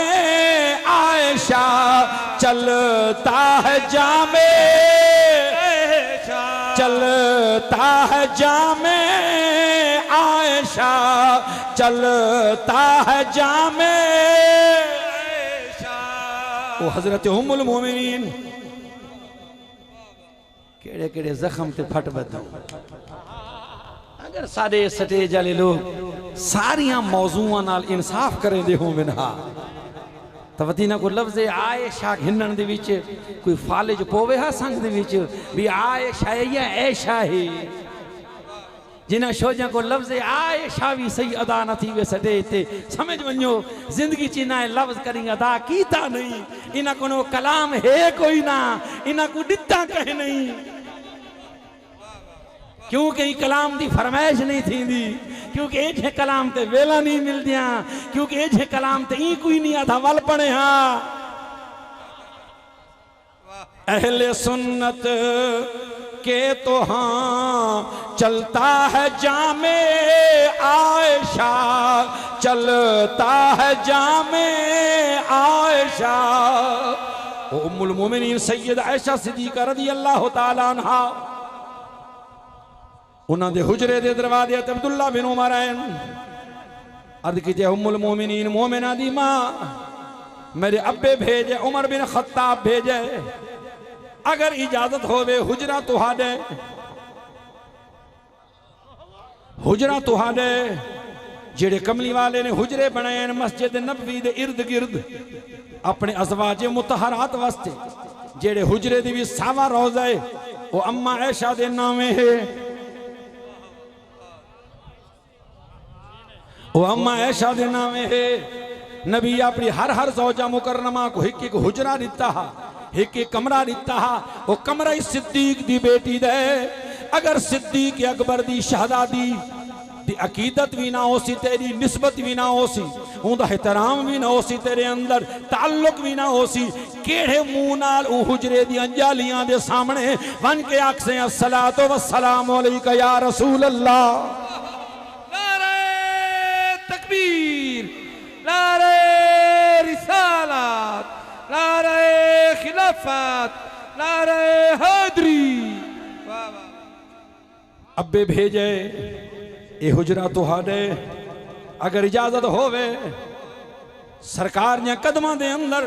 आयशा, चलता है जामे चलता है जामे आयशा, चलता है जामे वो हजरत उम्मुल मोमिनीन केड़े केड़े जख्म ते फट बदो। अगर सारे स्टेज वाले लोग सारिया मौजूआं नाल इंसाफ करें दे हो मिनहा तो वतीना को लफ्ज़ आयशा घिनन दे विच कोई फालिज पोवे हा संग दे विच भी आयशा या ऐशा है। जिन्हें शोजा को लफ्ज़ आयशा भी सही अदा न थी वे स्टेज ते समझ वञो जिंदगी च इना लफ्ज़ करी अदा कीता नहीं, इना को कलाम है कोई ना, इना को दिता कहे नहीं, क्योंकि कलाम दी फरमाइश नहीं थी, क्योंकि एठे कलाम ते वेला नहीं मिलदियां, क्योंकि एठे कलाम ते ई कोई नहीं आता वल पड़े। हाँ अहले सुन्नत के तो हाँ चलता है जामे आयशा, चलता है जामे आयशा। उम्मुल मोमिनीन सैयद आयशा सिद्दीक़ा रज़ी अल्लाह तआला अन्हा उन्हां दे हुजरे दे दरवाजे ते अब्दुल्ला बिन उमर आन अर्ज कीती उम्मुल मोमिनीन मोमिना दी मां मेरे अब्बे भेजे उमर बिन खत्ताब भेजे, अगर इजाजत होवे हुजरा तुहाडे हुजरा तुहाडे जेड़े कमली वाले ने हुजरे बनाए मस्जिद नबवी दे इर्द गिर्द अपने अज़वाजे मुतहरात वास्ते, जेड़े हुजरे दी भी सावा रोज़ा है वो अम्मा ऐशा दे नामे है, वो अम्मा ऐशा दे नामे है। नबी अपनी हर हर ज़ौजा मुकर्रमा को एक एक हुजरा दिता हा, एक एक कमरा दिता हा। वो कमरा सिद्दीक दी बेटी दे, अगर सिद्दीक अकबर दी शहजादी दी अकीदत भी ना हो सी, तेरी निस्बत भी ना हो सी, उनका एहतराम भी ना हो सी, तेरे अंदर ताल्लुक भी ना हो सी, केड़े मुंह नाल उ हुजरे दी अंजालियां दे सामने वन के आखसे अस्सलातु वस्सलामु अलैका या रसूल अल्लाह। नारे तकबीर, नारे रिसालत, नारे खिलाफत, नारे हैदरी। अब्बे भेजे ये हुजरा तुहाडे, अगर इजाजत होवे सरकार ने कदमां दे अंदर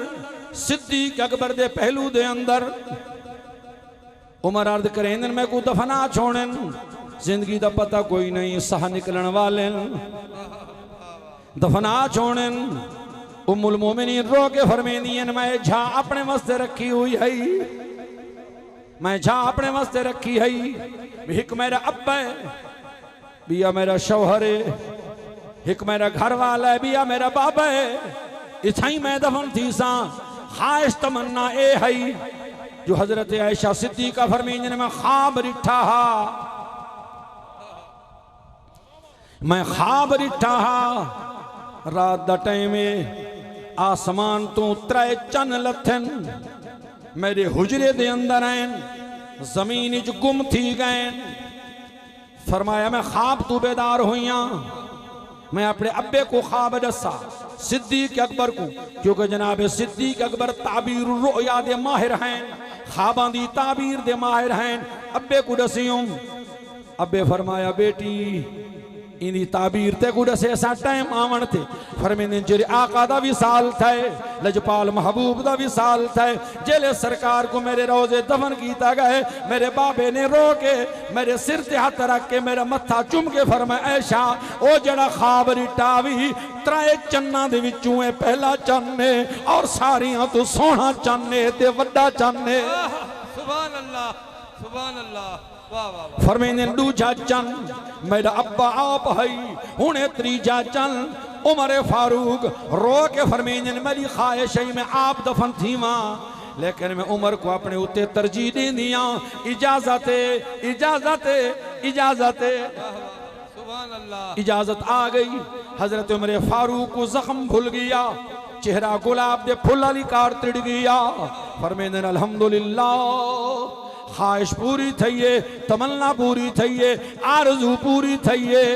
सिद्दीक अकबर दे पहलू दे अंदर उमर अर्ज करें मैं को दफना छोड़न, जिंदगी दा पता कोई नहीं सह निकलन वाले दफना छोड़न। उम्मुल मोमिनीन रो के फरमेंदियन मैं झा अपने वास्ते रखी हुई है, मैं झा अपने वास्ते रखी है, एक मेरा अब्बा है, बिया मेरा शौहर है, एक मेरा घर वाला है, बिया मेरा बाबा है, इथाई मैं दफन थी सा। खास तमन्ना ए है जो हजरत आयशा सिद्दीका फरमीन में ख्वाब रिठा हा, मैं ख्वाब रिठा हा रात दा टाइम आसमान तो त्रै चन लथन मेरे हुजरे दे अंदर आन जमीन च गुम थी गए। फरमाया मैं ख्वाब तू बेदार हुईया, मैं अपने अब्बे को ख्वाब दसा सिद्दीक अकबर को, क्योंकि जनाब सिद्दीक अकबर ताबीर रुया दे माहिर हैं, ख्वाबां दी ताबीर दे माहिर हैं। अब्बे को दसियूं, अब्बे फरमाया बेटी इनी ताबीर ते को दसे सा टाइम आवन थे। फरमाने जेरे आका दा विसाल थे, लजपाल महबूब दा विसाल थे, जेले सरकार को मेरे रोजे दफन कीता गए, मेरे बाबे ने रो के मेरे सिर ते हाथ रख के मेरा मत्था चुम के फरमाया ऐशा ओ जड़ा ख्वाब रिटावी त्राए चन्ना दे विचों ए पहला चन्न है और सारियां तो सोहना चन्न है ते वड्डा चन्न है। सुभान अल्लाह, सुभान अल्लाह। फरमाने दूजा चन मेरा अब्बा आप है, हुने त्रीजा चन उमर फारूक रो के फरमाने मेरी ख्वाहिश है मैं आप दफन थी वहां, लेकिन मैं उमर को अपने उत्ते तरजीह दे दिया। इजाजत इजाजत इजाजत सुभान अल्लाह। इजाजत आ गई। हजरत उमर फारूक को जख्म भूल गया, चेहरा गुलाब दे फुल वाली कार तिड़ गया। फरमाने अल्हम्दुलिल्लाह ख्वाहिश पूरी थई है, तमन्ना पूरी थई है, आरज़ू पूरी थई है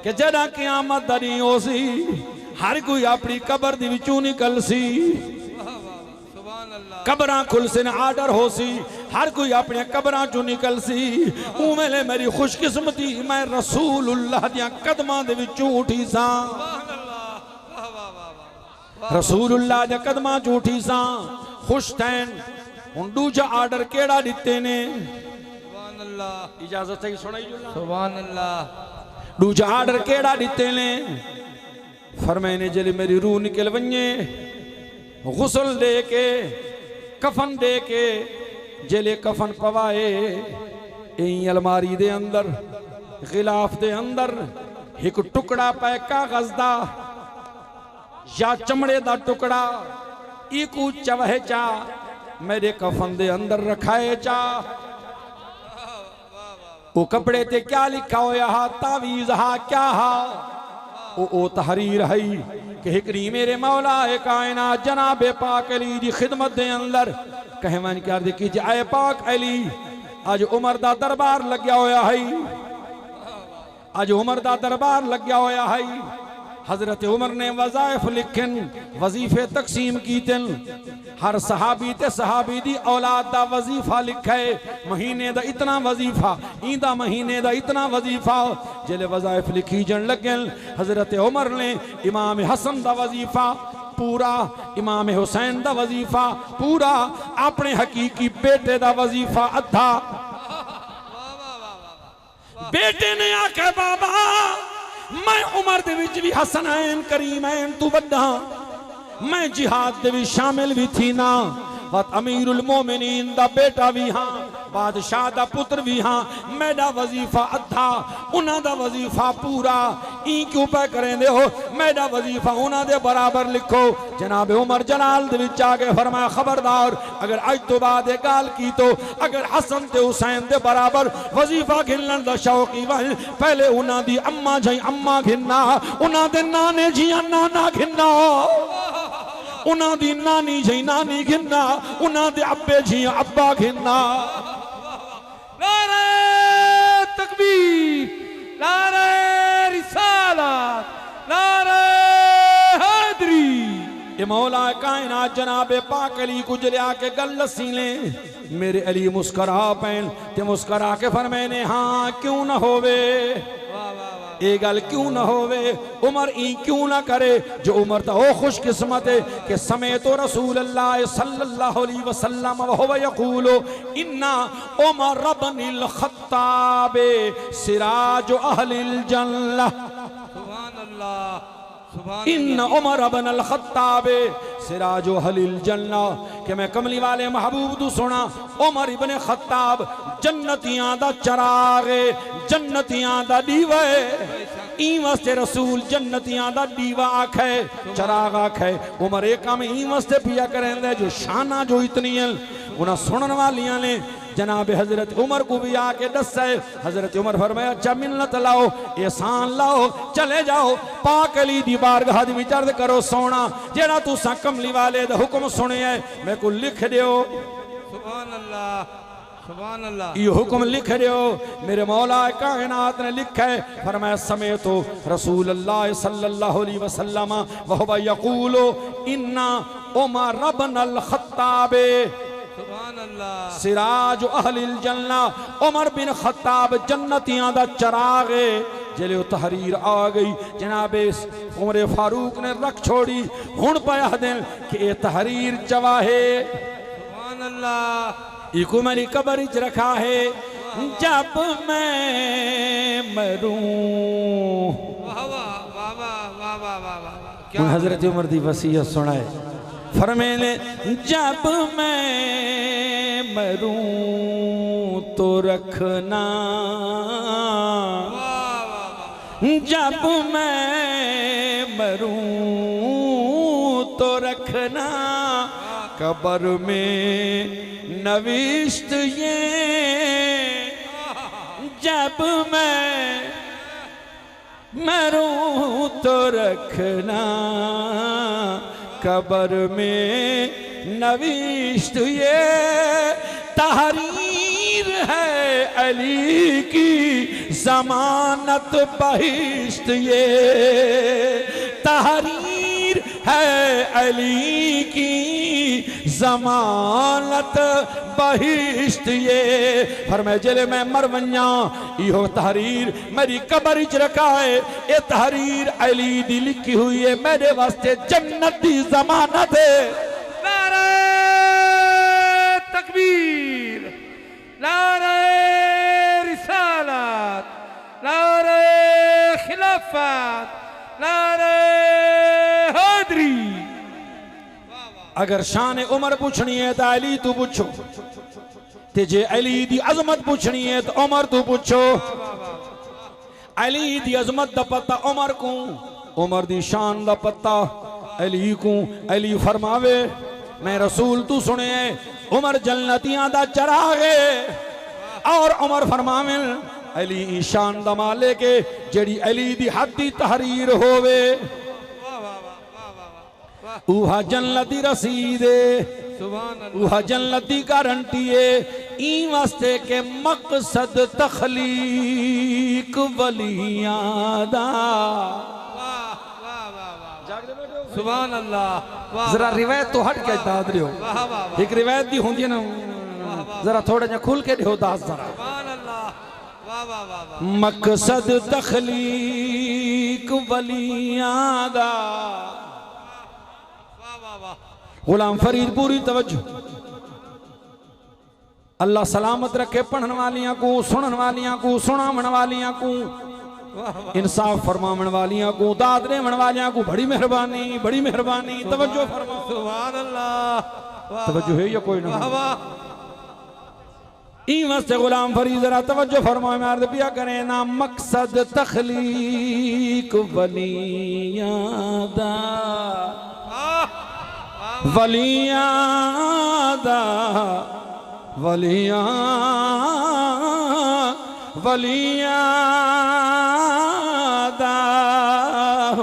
कि जड़ा क़यामत दा दी होसी हर कोई अपनी कबर दे विचों निकल सी, कबरां खुल से आर्डर हो सी, हर कोई अपने कबरां चों निकल सी। उमेले मेरी खुशकिस्मती मैं रसूलुल्लाह दियां कदमां दे विचों उठी सा, रसूलुल्लाह दे कदमां चों उठी सा। खुश तैन हुण दूजा आर्डर केड़ा दिते ने? सुभान अल्लाह। इजाजत है सुनाई जो सुभान अल्लाह। दूजा आर्डर केड़ा दिते ने? फरमाने जले मेरी रूह निकल वने गुस्ल दे के कफन दे के जले कफन पवाए एई अलमारी दे अंदर गिलाफ दे अंदर एक टुकड़ा पै कागज दा या चमड़े दा टुकड़ा इकू चवहे चा मेरे कफन दे अंदर रखाए चा। वो कपड़े ते क्या लिखा होया हा, तावीज हा क्या हा? ओ तहरीर है कि हिकरी मेरे मौला कायनात जनाबे पाक अली दी खिदमत दे अंदर कहे मन क्या अर्ज की आए पाक अली आज उमर दा दरबार लग्या होया है, आज उमर दा दरबार लग्या होया है। हजरत उमर ने वज़ाइफ लिखन वजीफे तकसीम कीतन, हर सहाबी ते सहाबी दी औलाद दा वजीफा लिखे, महीने दा इतना वजीफा, ईंदा महीने दा इतना वजीफा। जिले वज़ाइफ लिखी जन लगन हजरत उमर ने इमाम हसन दा वजीफा पूरा, इमाम हुसैन दा वजीफा पूरा, अपने हकीकी बेटे दा वजीफा अद्धा। बेटे ने आखे बाबा मैं उमर दे विच भी हसनैन करीमैन तू बड़ा, मैं जिहाद दे भी शामिल भी थी ना, वत अमीरुल मोमिनीन दा बेटा भी हाँ, बादशाह दा पुत्र भी हाँ, मेरा वजीफा अद्धा उन्हां दा वजीफा पूरा। ई क्यों पे करेंदे हो? मेरा वजीफा उन्हां दे बराबर लिखो। जनाब उमर जलाल दे विच आके फरमाया खबरदार अगर आज तो बाद ये गाल की तो अगर हसन ते हुसैन दे बराबर वजीफा गिनन दा शौकी वल पहले उन्हां दी अम्मा जी अम्मा गिनना, उन्हां दे नाने जी नाना गिनना, उन्हां दी नानी जी नानी गिनना, उन्हां दे अब्बे जी अब्बा गिनना। नारे तकबीर, नारे रिसालत, नारे हैदरी। ये मौला कायनात जनाबे पाक अली को जलिया के गल लसी ले मेरे अली मुस्करा पैन ते मुस्करा के फरमाने हाँ क्यों न होवे, ये गल क्यों न होवे, उमर ई क्यों ना करे जो उमर तो ओ खुशकिस्मत है कि समय तो रसूल अल्लाह सल्लल्लाहु अलैहि वसल्लम वहुव यकूलो इन्ना उमर इब्नुल खत्ताब सिराज अहलिल जन्नह। सुभान अल्लाह, सुभान इन उमर इब्नुल खत्ताब सिराज अहलिल जन्नह कि मैं कमली वाले महबूब तू सुना उमर इब्न खत्ताब जन्नतियां दा चराग, जन्नतियां दा दीवा ई वास्ते रसूल जन्नतियां दा दीवा आखे चराग आखे। उमर एक काम ई वास्ते पिया करेंदे जो शाना जो इतनी है उन्हें सुनन वालियां ने जनाब हजरत उमर को भी आके दस है। हजरत उमर फरमाया अच्छा मिन्नत लाओ एहसान लाओ चले जाओ पाक अली दी बारगाह दी विच अर्ज करो सोना जेड़ा तुसा कमली वाले दा हुक्म सुने है मैं को लिख दियो। सुभान अल्लाह, सुभान अल्लाह। ये हुक्म लिख दियो मेरे मौला कायनात ने लिखा है। फरमाया समय तो रसूल अल्लाह सल्लल्लाहु अलैहि वसल्लम वहुव यकूलो इन्ना उमर इब्नुल खत्ताब सुभान अल्लाह सिराज अहलिल जन्ना उमर बिन खत्ताब जन्नतियां दा चराग है जिले तहरीर आ गई जनाबे उमर फारूक ने रख छोड़ी हुण पाया दिन कि ये तहरीर चवाहे सुभान अल्लाह इको मेरी कब्र च रखा है जब मैं मरूं वाह वाह वाह वाह वाह वाह वाह हुण हजरत उमर दी वसीयत सुनाए फरमाने जब मैं मरूं तो रखना जब मैं मरूं तो रखना कब्र में नविश्त ये जब मैं मरूं तो रखना कब्र में नविश्त ये तहरीर है अली की जमानत बहिश्त ये तहरीर है अली की जमानत बहिश्त ये फरमाए जिले मैं मरवन्या इहो तहरीर मेरी कब्र च रखा है ये तहरीर अली दी लिखी हुई है मेरे वास्ते जन्नत दी जमानत है नारे तकबीर नारे रिसालत नारे खिलाफत नारे हैदरी अगर शान उमर पूछनी है तो अली तू पूछो ते जे अली दी अजमत पूछनी है तो उमर तू पूछो अली दी अजमत दा पता उमर को उमर दी शान दा पता अली को अली फरमावे मैं रसूल तू सुने उमर जन्नतियां दा चराग है और उमर फरमावे अली शान दा मालिक है जेड़ी अली दी हद दी तहरीर होवे उहा जन्नती रसीद उहा जन्नती गारंटी है ई वास्ते के मकसद तखलीक वलियां दा सुभान अल्लाह जरा रिवायत तो हट के दाद रहो एक रिवायत दी होंदी है ना जरा थोड़ा जा खुल के दियो दास जरा सुभान अल्लाह वाह वाह वाह मकसद तखलीक वलियां दा गुलाम फरीद पूरी तवज्जो अल्लाह सलामत रखे पढ़न वालियां को सुनन वालियां को सुनावन वालियां को इंसाफ फरमावन वालियां को दाद देवन वालियां को बड़ी मेहरबानी तवज्जो फरमा सुभान अल्लाह तवज्जो है या कोई ना वाह वाह ई वास्ते गुलाम फरीद जरा तवज्जो फरमाए मैं अर्ज पिया करे ना मकसद तखलीक वलियां दा वलियां दा वलियां वलियां दा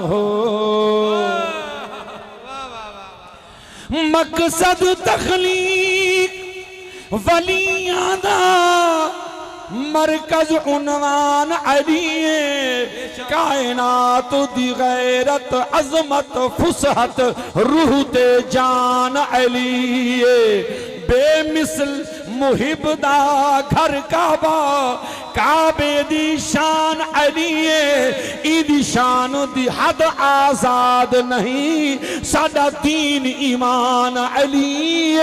हो मकसद तखलीक वलियां दा मरकज उन्वान अली कायनात दी गैरत अजमत फुसहत रूह ते जान अली बेमिसल मुहिब दा घर काबा काबे दी शान अली इदी शान दी हद आजाद नहीं साडा दीन ईमान अली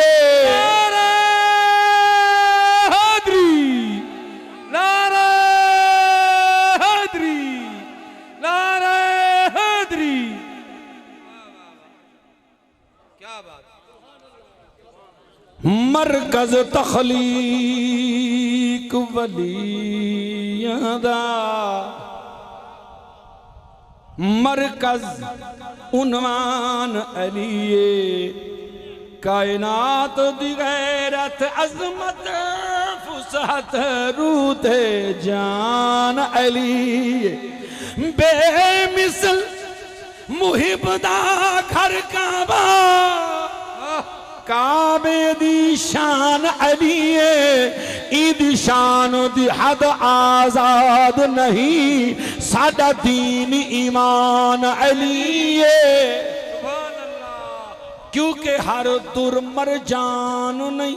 मरकज तखलीक वलियां दा मरकज उन्वान अली कायनात दी गैरत अजमत फुसहत रूह जान अली बेमिसल मुहिब दा घर काबा काबे दी शान अली इदी शान दी हद आजाद नहीं साडा दीन ईमान अली क्योंकि हर दुर मर जान नहीं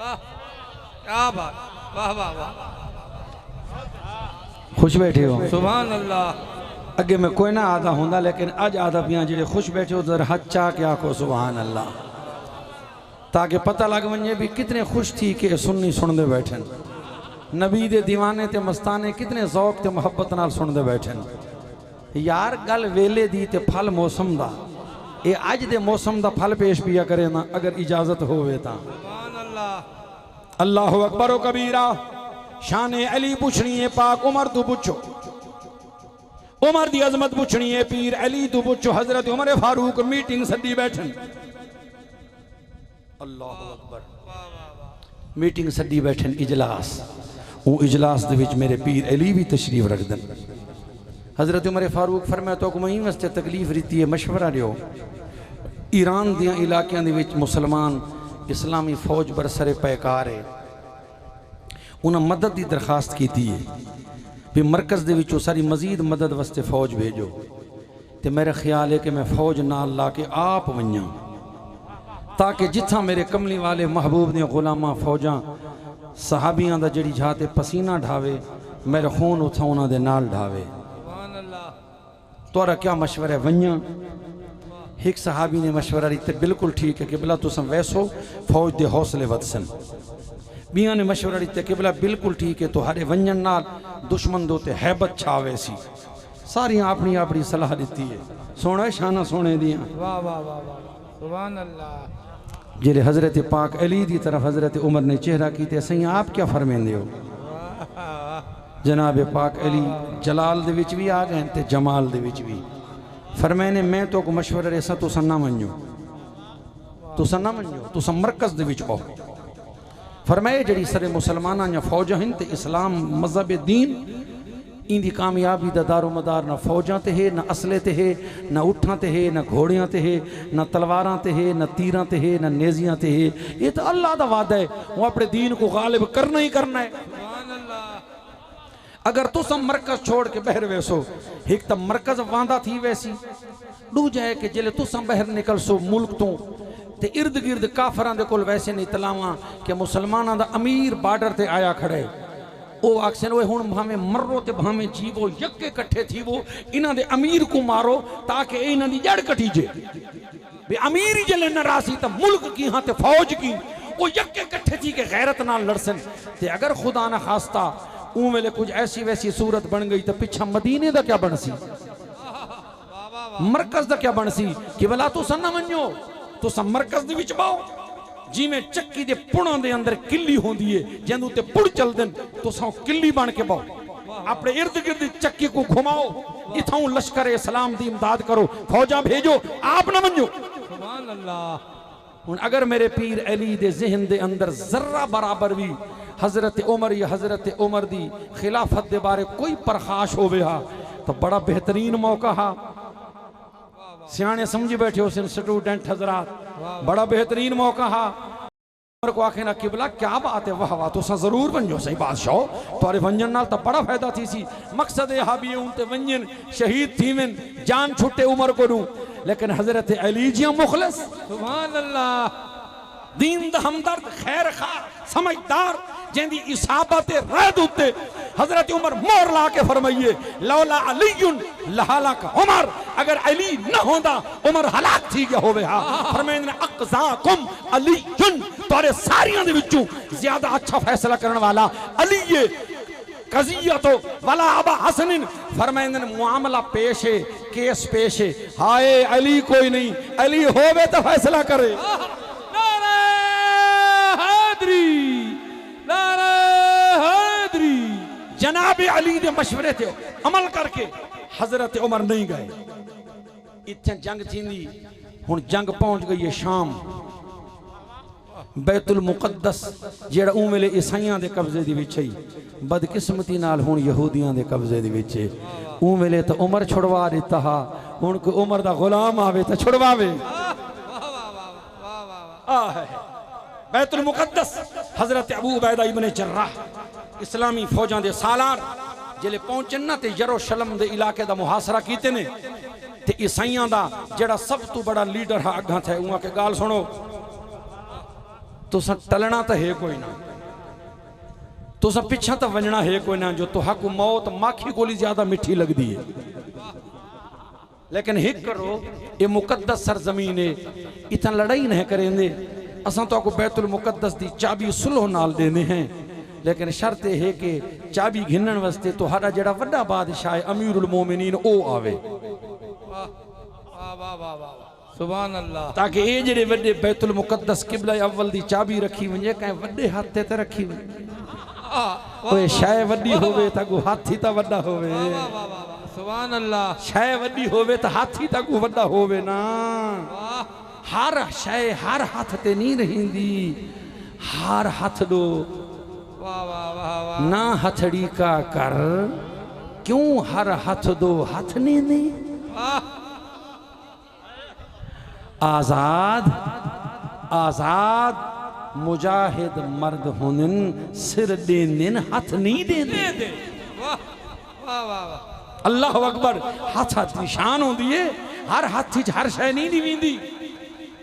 वाह क्या बात वाह वाह वाह खुश बैठे हो सुभान अल्लाह अगे मैं कोई ना आदा होंदा लेकिन अज आदा पिया जेडे खुश बैठे हो जरा हथ चा के आखो सुभान अल्लाह ताकि पता लग वने भी कितने खुश थी कि सुन्नी सुनते बैठन नबी दे दीवाने ते मस्ताने कितने ज़ौक ते मुहब्बत नाल सुनते बैठन यार गल वेले दी ते फल मौसम दा ये अज दे मौसम दा फल पेश पिया करे ना अगर इजाजत होवे ता सुभान अल्लाह अल्लाहु अकबर व कबीरा शान अली पुछनी है पाक उमर तू पुछो उमर दी अजमत पुछनी है पीर अली तू पुछो हजरत उमर फारूक मीटिंग सदी बैठन अल्लाहु अकबर मीटिंग सदी बैठन इजलास वो इजलास दे विच मेरे पीर अली भी तशरीफ रख दन हजरत उमर फारूक फरमाया तो मही वास्ते तकलीफ रीती है मशवरा लियो ईरान दियां इलाकियां दे विच मुसलमान इस्लामी फौज बरसरे पैकार है उन्हें मदद की दरखास्त की है भी मरकज़ दे विचों सारी मजीद मदद वास्ते फौज भेजो तो मेरा ख्याल है कि मैं फौज नाल ला के आप वन्या ताकि जिथा मेरे कमली वाले महबूब ने गुलामा फौजा सहाबियां दा जड़ी जाते पसीना ढावे मेरा खून उथा उन्हां दे नाल ढावे सुभान अल्लाह तोरा क्या मशवरा है वन्या एक सहाबी ने मशवरा दी ते बिल्कुल ठीक है कि बिला तुम वैसो फौज के हौसले वधसन बिया ने मशवरा दी कि बिला बिल्कुल ठीक है तुहारे वंजन नाल दुश्मन दो ते हैबत छावे सी सारियां अपनी अपनी सलाह दी है सोना शाना सोने दियां वाह वाह वाह वाह सुभान अल्लाह जेरे हजरत पाक अली दी तरफ हजरत उमर ने चेहरा की ते सही आप क्या फरमेंदे हो जनाब पाक अली जलाल दे विच भी आ गए ते जमाल दे विच भी फरमाने मैं तो को मशवरा ऐसा तुसा ना मनो तुसा ना मनो तुसा मरकज़ दे विच आओ फरमाए जड़ी सरे मुसलमाना या फौज हैं ते इस्लाम मजहब दीन इंदी कामयाबी दा दारो मदार ना फौजा ते है ना असले ते है ना उठां ते है ना घोड़ियां ते है ना तलवारां ते है ना तीरां ते है ना नेजियां ते है ये तो अल्लाह दा वादा है वो अपने दीन को गालिब करना ही करना है सुभान अल्लाह अगर तुसा मरकज़ छोड़ के बहर वैसो एक तो मरकज़ वांदा थी वैसी दूजा है कि जिले तुसा बहर निकल सो मुल्क तो ते इर्द गिर्द काफरां दे कोल वैसे नहीं तलावां कि मुसलमानां दा अमीर बार्डर ते आया खड़े ओ आखसन ओए हुण भावें मरो ते भावें जीवो यक्के इकट्ठे थी वो इन्हां दे अमीर को मारो ताकि इन्हां दी जड़ कटी जे भी अमीर ही जले नाराज़ी तो मुल्क की हाँ ते फौज की वो यक्के इकट्ठे थी के गैरत नाल लड़सन ते अगर खुदा ना खास्ता ऊ वेले कुछ ऐसी वैसी सूरत बन गई तो पिछा मदीने दा क्या बनसी मरकज़ दा क्या बनसी कि भला तुसा ना मन्नो तुसा मरकज़ दे विच बाओ जिमें चक्की दे पुणां दे अंदर किल्ली होंदी है जिंदे उत्ते पुड़ चलदन तुसा किल्ली बन के बाओ अपने इर्द गिर्द चक्की को घुमाओ इथां लश्कर इस्लाम दी इमदाद करो फौजा भेजो आप ना मन्नो सुभान अल्लाह हुण अगर मेरे पीर अली दे ज़हन दे अंदर जर्रा बराबर भी हजरत उमर या हजरत उमर दी खिलाफत दे बारे कोई प्रकाश होवे हा तो बड़ा बेहतरीन मौका हा सियाने समझी बैठे हो स्टूडेंट हजरात बड़ा बेहतरीन मौका हा उमर को आखे ना किबला क्या बात है वाह वाह तुसा जरूर वंजो सही बादशाह तोरे वंजन नाल तो बड़ा फायदा थी सी मकसद है हा भी उनते वंजन शहीद थीवन जान छुटे उमर को नू लेकिन हजरत अली जी मुखलिस सुभान अल्लाह दीन दा हमदर्द खैर खा समझदार जिंदी इसाबत रहद उत्ते हजरत उमर मोर ला के फरमाइए लौला अलीयुन लहलाक उमर अगर अली न होंदा उमर हलाक थी गया होवे हा फरमाइंदे अक़ज़ाकुम अलीयुन तोरे सारियां दे विचों ज्यादा अच्छा फैसला करने वाला अली है कज़िया तो वला अबा हसन फरमाइंदे मामला पेश है केस पेश है हाय अली कोई नहीं अली होवे तो फैसला करे जनाब अली दे मशवरे थे अमल करके हजरत उमर नहीं गए इत्थे जंग थींदी हुण जंग पहुंच गई है शाम बैतुल मुकद्दस जेड़ा ऊ वेले ईसाइयां दे कब्जे दी विच है बदकिस्मती नाल हुण यहूदियां दे कब्जे दी विच है ऊ वेले तो उमर छुड़वा दिता हा हुण कोई उमर दा गुलाम आवे तो छुड़वावे बैतुल मुकद्दस हजरत अबू उबैदा इब्ने जर्राह इस्लामी फौजां दे सालार जिले पहुंचन ना ते यरूशलेम दे इलाके दा मुहासरा कीते ने ते ईसाइयां दा जेड़ा सब तो बड़ा लीडर है अग्गा थे उहां के गाल सुनो तुसा टलना तो है कोई ना, तुसा पिछा तो वजना है कोई ना, जो तुहाकू मौत माखी कोली ज्यादा मिठी लगती है। लेकिन हिक करो ये मुकद्दस सरजमीन है, इतना लड़ाई नहीं करेंगे। असा तो आपको बैतुल मुकद्दस दी चाबी सुलह नाल देने हैं, लेकिन शर्त है कि चाबी घिनन वास्ते तुहारा जड़ा वड्डा बादशाह अमीरुल मोमिनीन ओ आवे, सुभान अल्लाह, ताकि ये जड़े वड्डे बैतुल मुकद्दस किबला अव्वल दी चाबी रखी वने कहीं वड्डे हाथे ते रखी वने, कोई शय वड्डी होवे ताको हाथी ता वड्डा होवे, सुभान अल्लाह, शय वड्डी होवे तो हाथी ताको वड्डा होवे ना। हर शय हर हाथ ते नहीं रहिंदी, हर हाथ दो वाह वाह वाह वाह, ना हथड़ी का कर, क्यों हर हाथ दो हाथ ने नहीं। आजाद आजाद मुजाहिद मर्द होने सिर देन हाथ नहीं देने। वाह वाह वाह वाह, अल्लाह अकबर, हाथ हाथ निशान होंदी है, हर हाथी हर शय नहीं दीवींदी।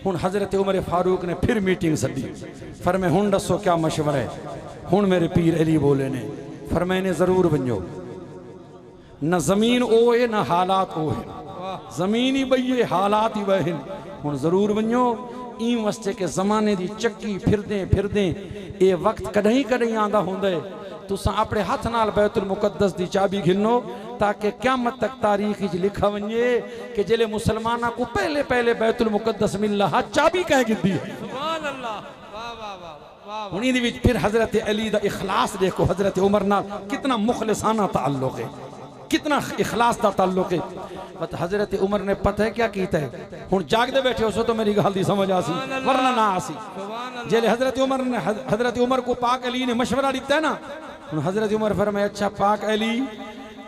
हुन हजरत उमर फारूक ने फिर मीटिंग सदी, फरमाए हुन दसो क्या मशवरा है। हुन मेरे पीर अली बोले ने, फरमाए ने जरूर बनो, न जमीन ओ है न हालात ओ है, जमीन ही बई है हालात ही वह। हुन जरूर बनो ई वास्ते के जमाने दी चक्की फिरदे फिरदे ये वक्त कदई कदई आंदा हुंदे, तुसा अपने हाथ नाल बैतुल मुकद्दस दी चाबी घिनो, ताकि क़यामत तक तारीख च लिखा वने कि जिले मुसलमाना को पहले पहले बैतुल मुकद्दस मिल रहा चाबी कह गिद्दी है। सुभान अल्लाह, वाह वाह वाह वाह। हुन इहदे विच फिर हजरत अली दा इखलास देखो, हजरत उमर नाल कितना मुखलिसाना ताल्लुक है, कितना इखलास दा ताल्लुक है। बट हजरत उमर ने पता है क्या कीता है, हुन जागदे बैठे हो तो मेरी गल दी समझ आसी, वरना ना आसी। जिले हजरत उमर को पाक अली ने मशवरा दिता है ना, हजरत उमर फरमाए अच्छा पाक अली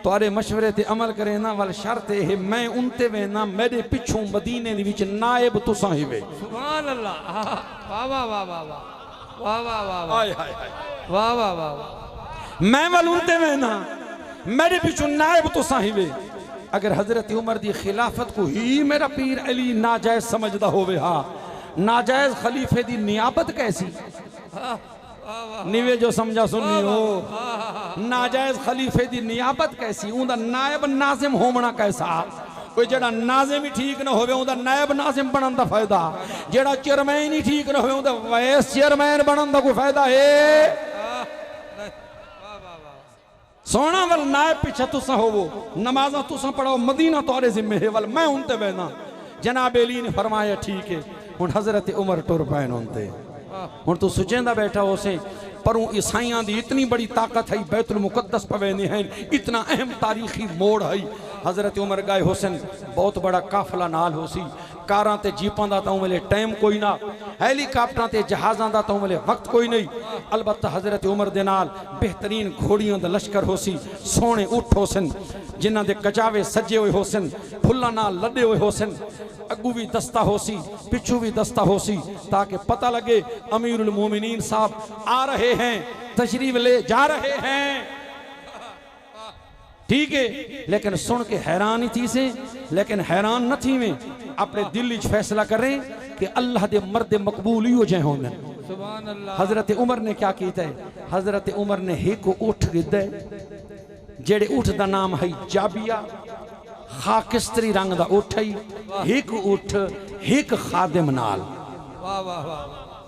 तुहारे मशवरे ते अमल करे ना, वाल शर्त है मैं उनते वे ना, मेरे पिछू मदीने दे विच नायब तुसा ही वे। सुभान अल्लाह, वाह वाह वाह वाह वाह वाह वाह वाह, हाय हाय हाय, वाह वाह वाह वाह, मैं वाल उनते वे ना, मेरे पिछू नायब तुसा ही वे। अगर हजरत उमर दी खिलाफत को ही मेरा पीर अली नाजायज समझदा होवे, हा नाजायज खलीफे दी नियाबत कैसी, निवे जो समझा सुननी हो, नाजायज खलीफे दी नियाबत कैसी, उनका नायब नाजिम होना कैसा। कोई जड़ा नाजिम ही ठीक ना होवे उनका नायब नाजिम बनन दा फायदा, जड़ा चेयरमैन ही ठीक ना होवे उनका वाइस चेयरमैन बनन दा कोई फायदा है। सोना वाल नायब पीछे तुसा होवो, नमाजा तुसा पढ़ाओ, मदीना तोरे जिम्मे है, वाल मैं उनते बहना। जनाब अली ने फरमाया ठीक है। हुन हजरत उमर टुर पैन उनते, हुन तू सुचेंदा बैठा होसे पर ईसाइयां दी इतनी बड़ी ताकत है, बैतुल मुकद्दस पवेने हैं, इतना अहम तारीखी मोड़ है। हजरत उमर गए हुसैन, बहुत बड़ा काफिला नाल होसी, कारां ते जीपां दा तां वेले टाइम कोई ना, हेलीकॉप्टरां ते जहाज़ां दा तां वेले वक्त कोई नहीं। अलबत्ता हजरत उमर दे नाल बेहतरीन घोड़ियों दा लश्कर होसी, सोने ऊठ होसन जिन्हां दे कचावे सजे हुए होसन, फुल्लां नाल लदे हुए होसन, अगू भी दस्ता होसी पिछू भी दस्ता होसी, ताकि पता लगे अमीरुल मोमिनीन साहब आ रहे हैं, तशरीफ ले जा रहे हैं। ठीक है, लेकिन सुन के हैरान ही थी से, लेकिन हैरान न थी में अपने दिल फैसला करें कि अल्लाह दे मर्द मकबूल ही हो जाए होंगे। सुभान अल्लाह। हजरत उमर ने क्या किया है, हजरत उमर ने एक उठ गिद्दा जेड़े उठ दा नाम है जाबिया, खाकिस्तरी रंग दा उठ है, एक उठ एक खादिम नाल, वाह वाह वाह,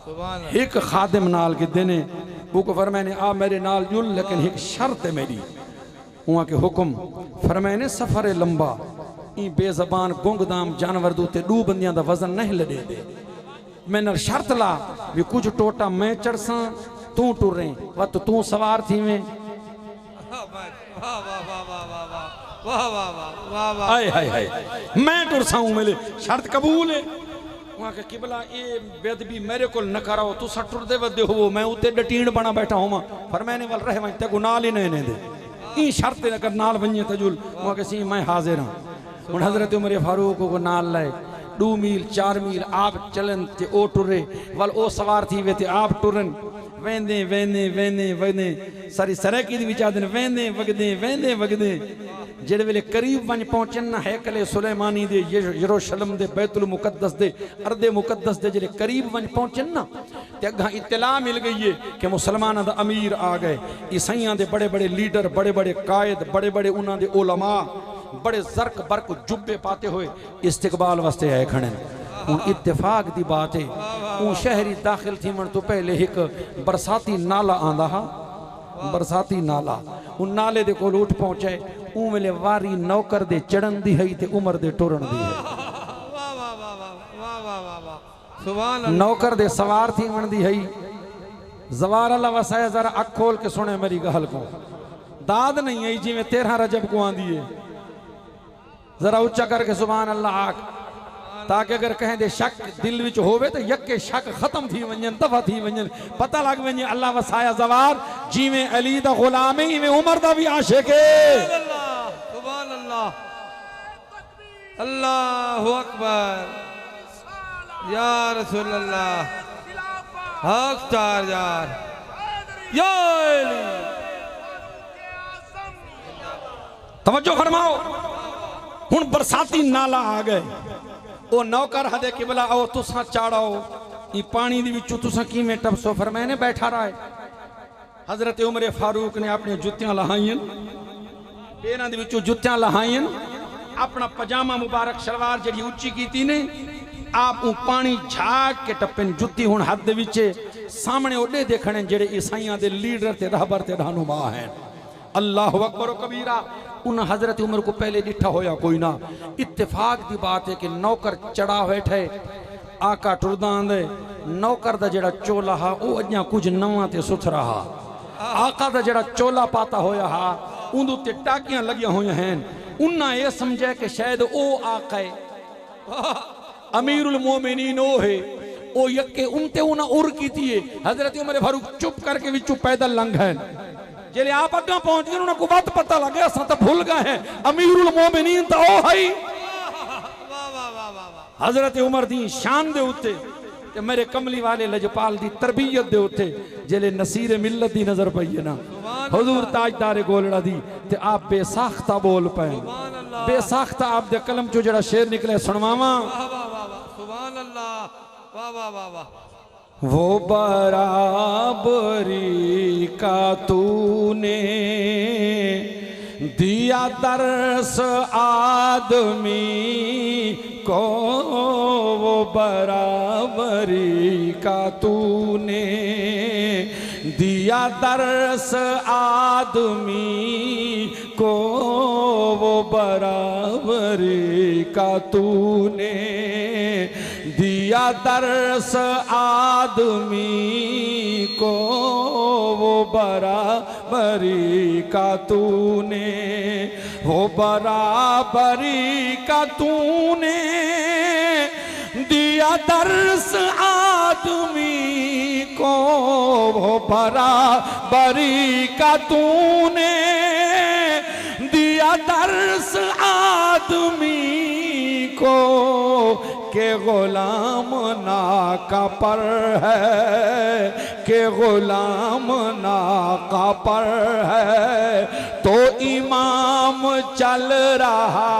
सुभान अल्लाह। एक खादिम नाल गिद्दे ने, वो को फरमाने आ मेरे नाल जुल, लेकिन एक शर्त है मेरी। वहाँ के हुक्म फरमाने सफर लंबा, ई बेजबान गुंगदाम जानवर दूते दू बंदियां दा वजन नहीं लदे दे, मैंने शर्त ला भी कुछ टोटा मैं चढ़सा तू टुरे वत तू सवार थी में। हाय हाय हाय, मैं टुरसा हूं, मेरे शर्त कबूल है। वहाँ के किबला ये बेदबी मेरे को न कराओ, तू सटुर दे वदे हो, मैं उते डटीण बना बैठा हूं, फरमाने वाल रह मैं ते गुनाह ही नहीं दे, ई शर्त अगर नाल बनिए तजुल वहाँ के सी मैं हाजिर हाँ। हुन हजरत उमर फारूक को नाल लाए, 2 मील 4 मील आप चलन ते ओ टुरे, वाल ओ सवार थी वे ते आप टुरन, वेंदे वेंदे वेंदे वेंदे सारी सरैकी दी विच आदन वेंदे वगदे वेंदे वगदे जेड़े वेले करीब वंज पहुंचन ना हैकले सुलेमानी दे यरूशलेम दे बैतुल मुकद्दस दे अर्दे मुकद्दस दे जेड़े करीब वंज पहुंचन ना ते अगा इत्तला मिल गई है कि मुसलमाना दा अमीर आ गए। ईसाइयां दे बड़े बड़े लीडर बड़े बड़े कायद बड़े बड़े उन्हां दे उलमा बड़े जर्क बर्क जुब्बे पाते हुए इस्तिकबाल वास्ते आए खड़े। हूँ इत्तेफाक दी बात है हूँ शहरी दाखिल थी मन तो पहले एक बरसाती नाला आंदा हा बरसाती नाला उन नाले दे कोल उठ पहुंचे ऊ वेले वारी नौकर दे चढ़न दी है ते उमर दे टुरन दी है। नौकर दे सवार थी मन दी है जवार अल्लाह वसाया जरा अख खोल के सुने मेरी गहल को दाद नहीं आई जिवें 13 रजब को आंदी है जरा उच्चा करके सुभान अल्लाह आख ताकि अगर कहें दे शक दिल विच होवे तो यके शक खत्म थी वंजन दफा थी वंजन पता लग वंजे अल्लाह वसाया जवार जिवें अली दा गुलाम है इवें उमर दा भी आशिक है। सुभान अल्लाह अल्लाहु अकबर या रसूल अल्लाह हक चार यार या अली तवज्जो फरमाओ। हुन बरसाती नाला आ गए ओ नौकर हदे किबला आओ तुसा चाड़ाओ ई पानी दी विचों तुसा किवें टपसो फरमाने बैठा रहा है। हजरत उमर फारूक ने अपनी जुत्तियां लहाईन पैरां दे विचों जुत्तियां लहाईन अपना पजामा मुबारक शलवार जड़ी उच्ची कीती ने आप ऊ पानी झाग के टप्पन जुत्ती हुन हाथ दे विच सामने ओडे देखने जेड़े ईसाइयां दे लीडर ते रहबर ते रहनुमा हैं। अल्लाहु अकबर कबीरा उन हजरत उमर को पहले डिठा होया कोई ना। इत्तेफाक दी बात है कि नौकर चढ़ा बैठे आका टुरदा आंदे नौकर दा जेड़ा चोला हा ओ अज्ञा कुछ नवा ते सुथरा हा आका दा जेड़ा चोला पाता होया हा उंदे उत्ते टाकियां लगियां होया हैं उन्ना ये समझे कि शायद ओ आका है अमीरुल मोमिनीन ओ है ओ यके उनते उना उर कीती है। हजरत उमर फारूक चुप करके विचों पैदल लंघन जेले आप अग्गा पहुंच गए उन्हें को बात पता लगे असा तो भूल गए हैं अमीरुल मोमिनीन तो ओ है। हजरत उमर दी शान दे उत्ते ते मेरे कमली वाले लजपाल दी तरबियत दे उत्ते जेले नसीर मिल्लत दी नजर पई है ना हुजूर ताजदार गोलड़ा दी ते आप बेसाख्ता बोल पे बेसाख्ता आप दे कलम चो जड़ा शेर निकले सुनवावा। सुभान अल्लाह वाह वाह वाह वाह वो बराबरी का तूने दिया दर्स आदमी को वो बराबरी का तूने दिया दर्स आदमी को वो बराबरी का तूने दिया दर्स आदमी को वो बराबरी का तूने वो बराबरी का तूने दिया दर्स आदमी को वो बराबरी का तूने दिया दर्स आदमी को के गुलाम ना का पर है के गुलाम ना का पर है तो इमाम चल रहा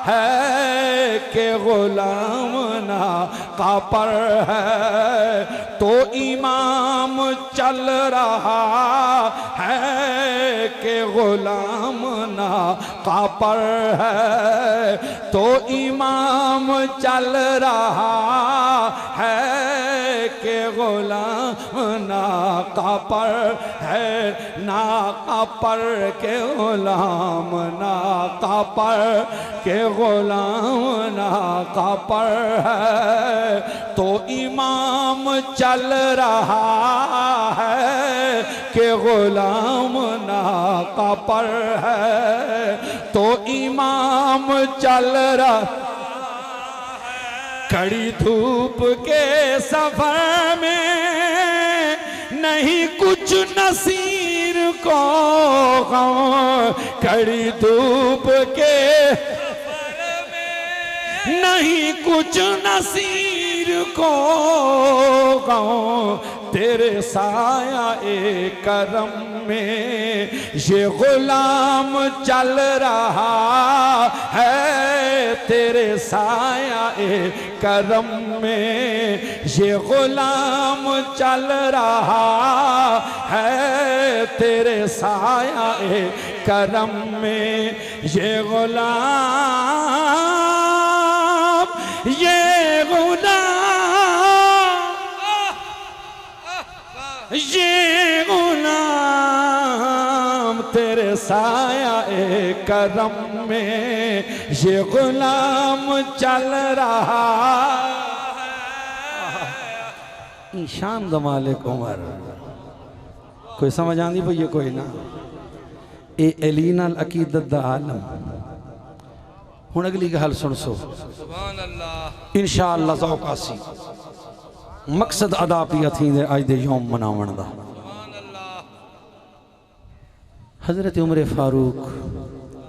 है के गुलाम ना का पर है तो इमाम चल रहा है के गुलाम ना का पर है तो इमाम चल रहा है के गुलाम ना का पर है ना का पर के गुलाम ना का पर के गुलाम ना का पर है तो इमाम चल रहा है के गुलाम ना का पर है तो इमाम चल रहा कड़ी धूप के सफर में नहीं कुछ नसीर को कड़ी धूप के नहीं कुछ नसीर को तेरे साया ए करम में ये गुलाम चल रहा है, तेरे साया ए करम में ये गुलाम चल रहा है, तेरे साया ए करम में ये गुलाम ये गुलाम तेरे साया ए करम में ये गुलाम चल रहा है। शान दमाले उमर कोई समझ आंदी भई ये कोई ना ए एलीना अकीदत दा आलम। हुण अगली गल सुन सो सुभान अल्लाह इंशाअल्लाह ज़ौक़ासी मकसद अदा पिया थी अज दे यौम मनावण दा। हज़रत उमर फारूक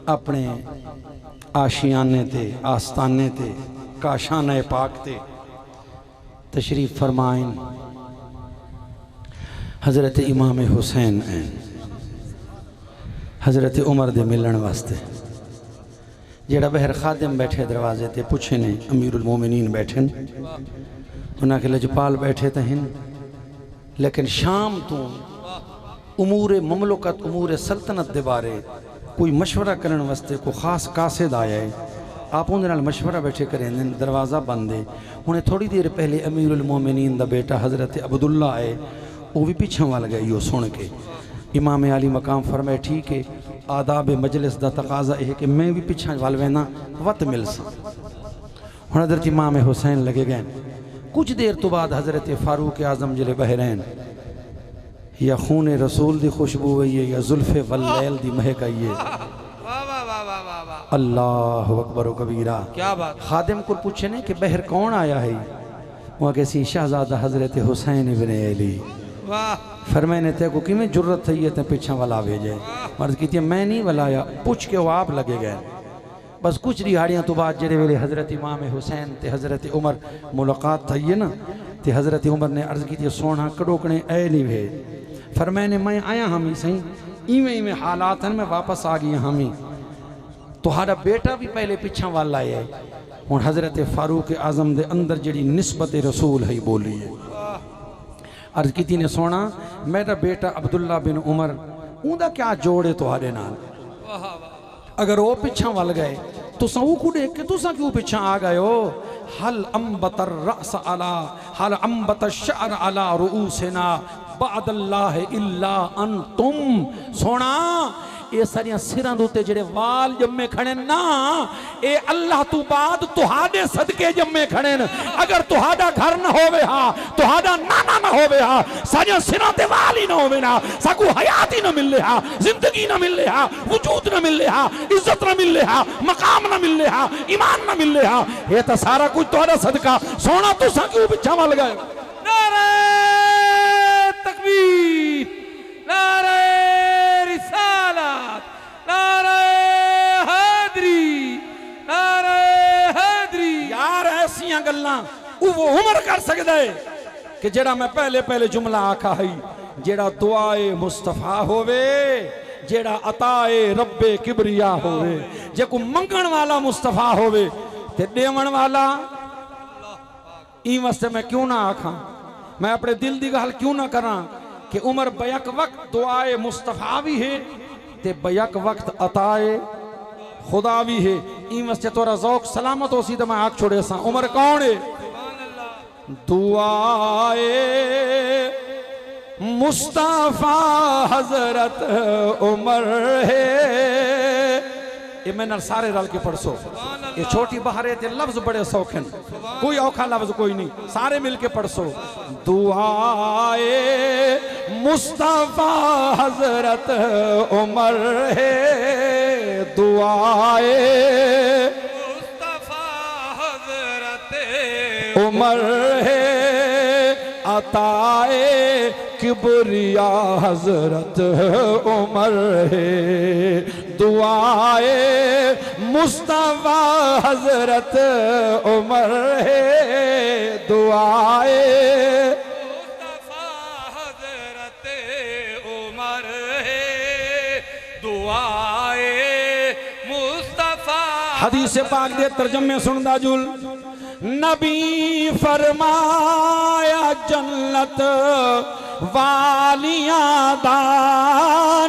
अपने आशियाने ते आस्ताने ते काशाने पाक ते तशरीफ फरमाइन। हज़रत इमाम हुसैन हैं हज़रत उमर दे मिलन वास्ते। जेड़ा बहर खादिम बैठे दरवाजे ते पुछे ने अमीरुल मोमिनीन बैठे उन्हें के लजपाल बैठे तो हैं, लेकिन शाम तो उमूर ममलुकत उमूर सल्तनत के बारे कोई मशवरा करने वास्ते कोई खास कासिद आया है। आप उनके नाल मशवरा बैठे करें, दरवाज़ा बंद है। उन्हें थोड़ी देर पहले अमीरुल मोमिनीन दा बेटा हज़रत अब्दुल्ला है, वो भी पीछे वाल गए यो सुन के। इमाम आली मकाम फरमाए ठीक है, आदाब मजलिस दा तकाजा है कि मैं भी पीछे वाल वेना वत मिल सा। हुण हज़रत इमाम हुसैन लगे गए। कुछ देर तो बाद हज़रत फारूक आज़म जिले बहरैन या खून रसूल दी खुशबू आई है या जुल्फ़े वल्लैल दी महक आई है। अल्लाह अकबर कबीरा। क्या बात। खादिम को पूछे ने कि बहर कौन आया है, वहाँ कैसी शहजादा हज़रत हुसैन इब्न अली। फरमाने ते को किमें जुर्रत थी है ते पीछा वाला भेजे। मर्ज की मैं नहीं वलाया, पूछ के वो आप लगे गए। बस कुछ दिहाड़ियाँ तो बाद जेड़े वेले हज़रत इमाम हुसैन ते हज़रत उमर मुलाकात थी है ना, तो हज़रत उमर ने अर्ज़ की सोना कड़ोकने ऐ नहीं भेज। फरमाने मैं आया हमी सही इवें इवें हालात हैं, मैं वापस आ गई हमी। तुहारा बेटा भी पहले पिछा वाला है। हुण हज़रत फारूक आज़म दे अंदर जड़ी निस्बत रसूल है बोली है। अर्ज़ की ने सोना मेरा बेटा अब्दुल्ला बिन उमर उनका क्या जोड़े तुहारे नाल। अगर वो पिछा वल गए तुसा को देख के तुसा क्यों पिछा आ गए हो। हल अम्बतर रअस अला हल अम्बत शअर अला रुऊसिना बअदल्लाह इल्ला अंतुम। सोना ये सारिया सिरां दे उत्ते जेड़े वाल जम्मे खड़े ना, ये अल्लाह तू बाद तुहाडे सदके जम्मे खड़े न। अगर तुहाडा घर न होवे हा, तुहाडा नाना न होवे हा, सारिया सिरां ते वाल ही न होवे ना, साकू हयात ही न मिले हा, जिंदगी न मिले हा, वजूद न मिले हा, इज्जत न मिले हा, मकाम न मिले हा, ईमान न मिले हा। ये तो सारा कुछ तुहाडा सदका। सोना तुसा क्यों पिछा वल गए। नारे तकबीर, नारे रिसालत, नारे हैदरी, नारे हैदरी। यार ऐसियां गल्लां वो उमर कर सकदा है कि जेड़ा मैं पहले पहले जुमला आखा है, जेड़ा दुआए मुस्तफा होवे, जेड़ा अताए रब्बे किबरिया होवे। जे को मंगण वाला मुस्तफा होवे ते देवण वाला ई वास्ते मैं क्यों ना आखा, मैं अपने दिल दी गल क्यों ना करा कि उमर बैक वक्त दुआए मुस्तफा भी है ते बैक वक्त अताए खुदा भी है। ई वास्ते तोरा ज़ौक सलामत हो सी तो मैं आख छोड़े सा। उमर कौन है। दुआए मुस्तफा हजरत उमर है। ये मैंने सारे रल के पढ़सो। ये छोटी बहारे ते लफ्ज बड़े सौखन, कोई औखा लफ्ज कोई नहीं, सारे मिलके पढ़सो। दुआए मुस्तफा हजरत उमर है। दुआए मुस्तफा हजरत उमर है। अताए किबरिया हजरत उमर है। दुआए मुस्तफा हजरत उमर है। दुआए मुस्तफा दुआए मुस्तफा। हदीस पाक दे तर्जमे सुनदा जुल। नबी फरमाया जन्नत वालियां दा,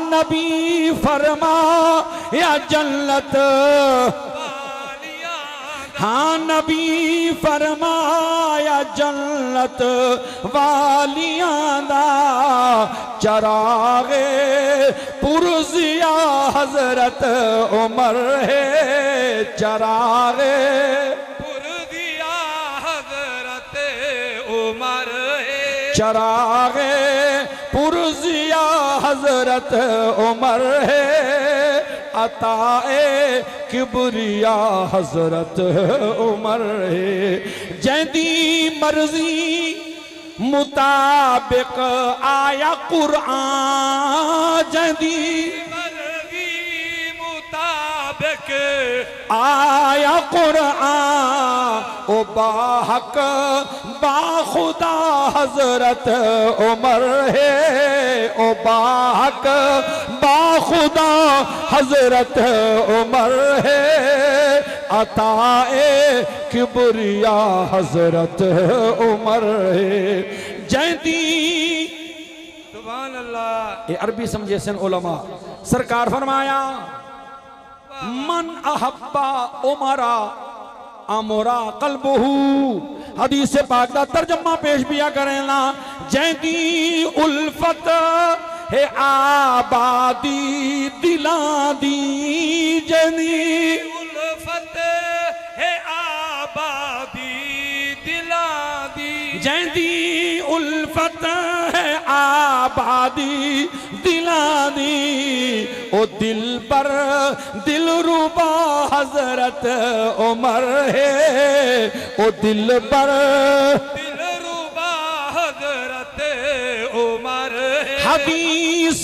नबी फरमाया जन्नत, हाँ नबी फरमाया जन्नत वालियां दा, चरागे पुरजिया हजरत उमर है, चरागे पुरजिया हजरत उमर है, चरागे पुरजिया हजरत उमर है, अताए किबरिया हजरत उमर है। जैदी मर्जी मुताबिक आया कुरान, जैदी मर्जी मुताबिक आया कुरान, ओ बाहक बाखुदा हजरत उमर है, ओ बाहक बाखुदा हजरत उमर है, अताए किबरिया हजरत उमर है। जैदी सुभान अल्लाह। ये अरबी समझे सन उलमा। सरकार फरमाया मन अहब्बा उमरा अमरा कल्बहू। हदीस पाक का तर्जमा पेश किया करेना। जैदी उल्फत है आबादी दिला दी, जैदी उल्फत है आबादी दिला दी, जैदी उल्फत है आबादी दिला दी, ओ दिल पर दिल रुबा हजरत उमर है, ओ दिल पर दिलरुबा हजरत उमर है। हदीस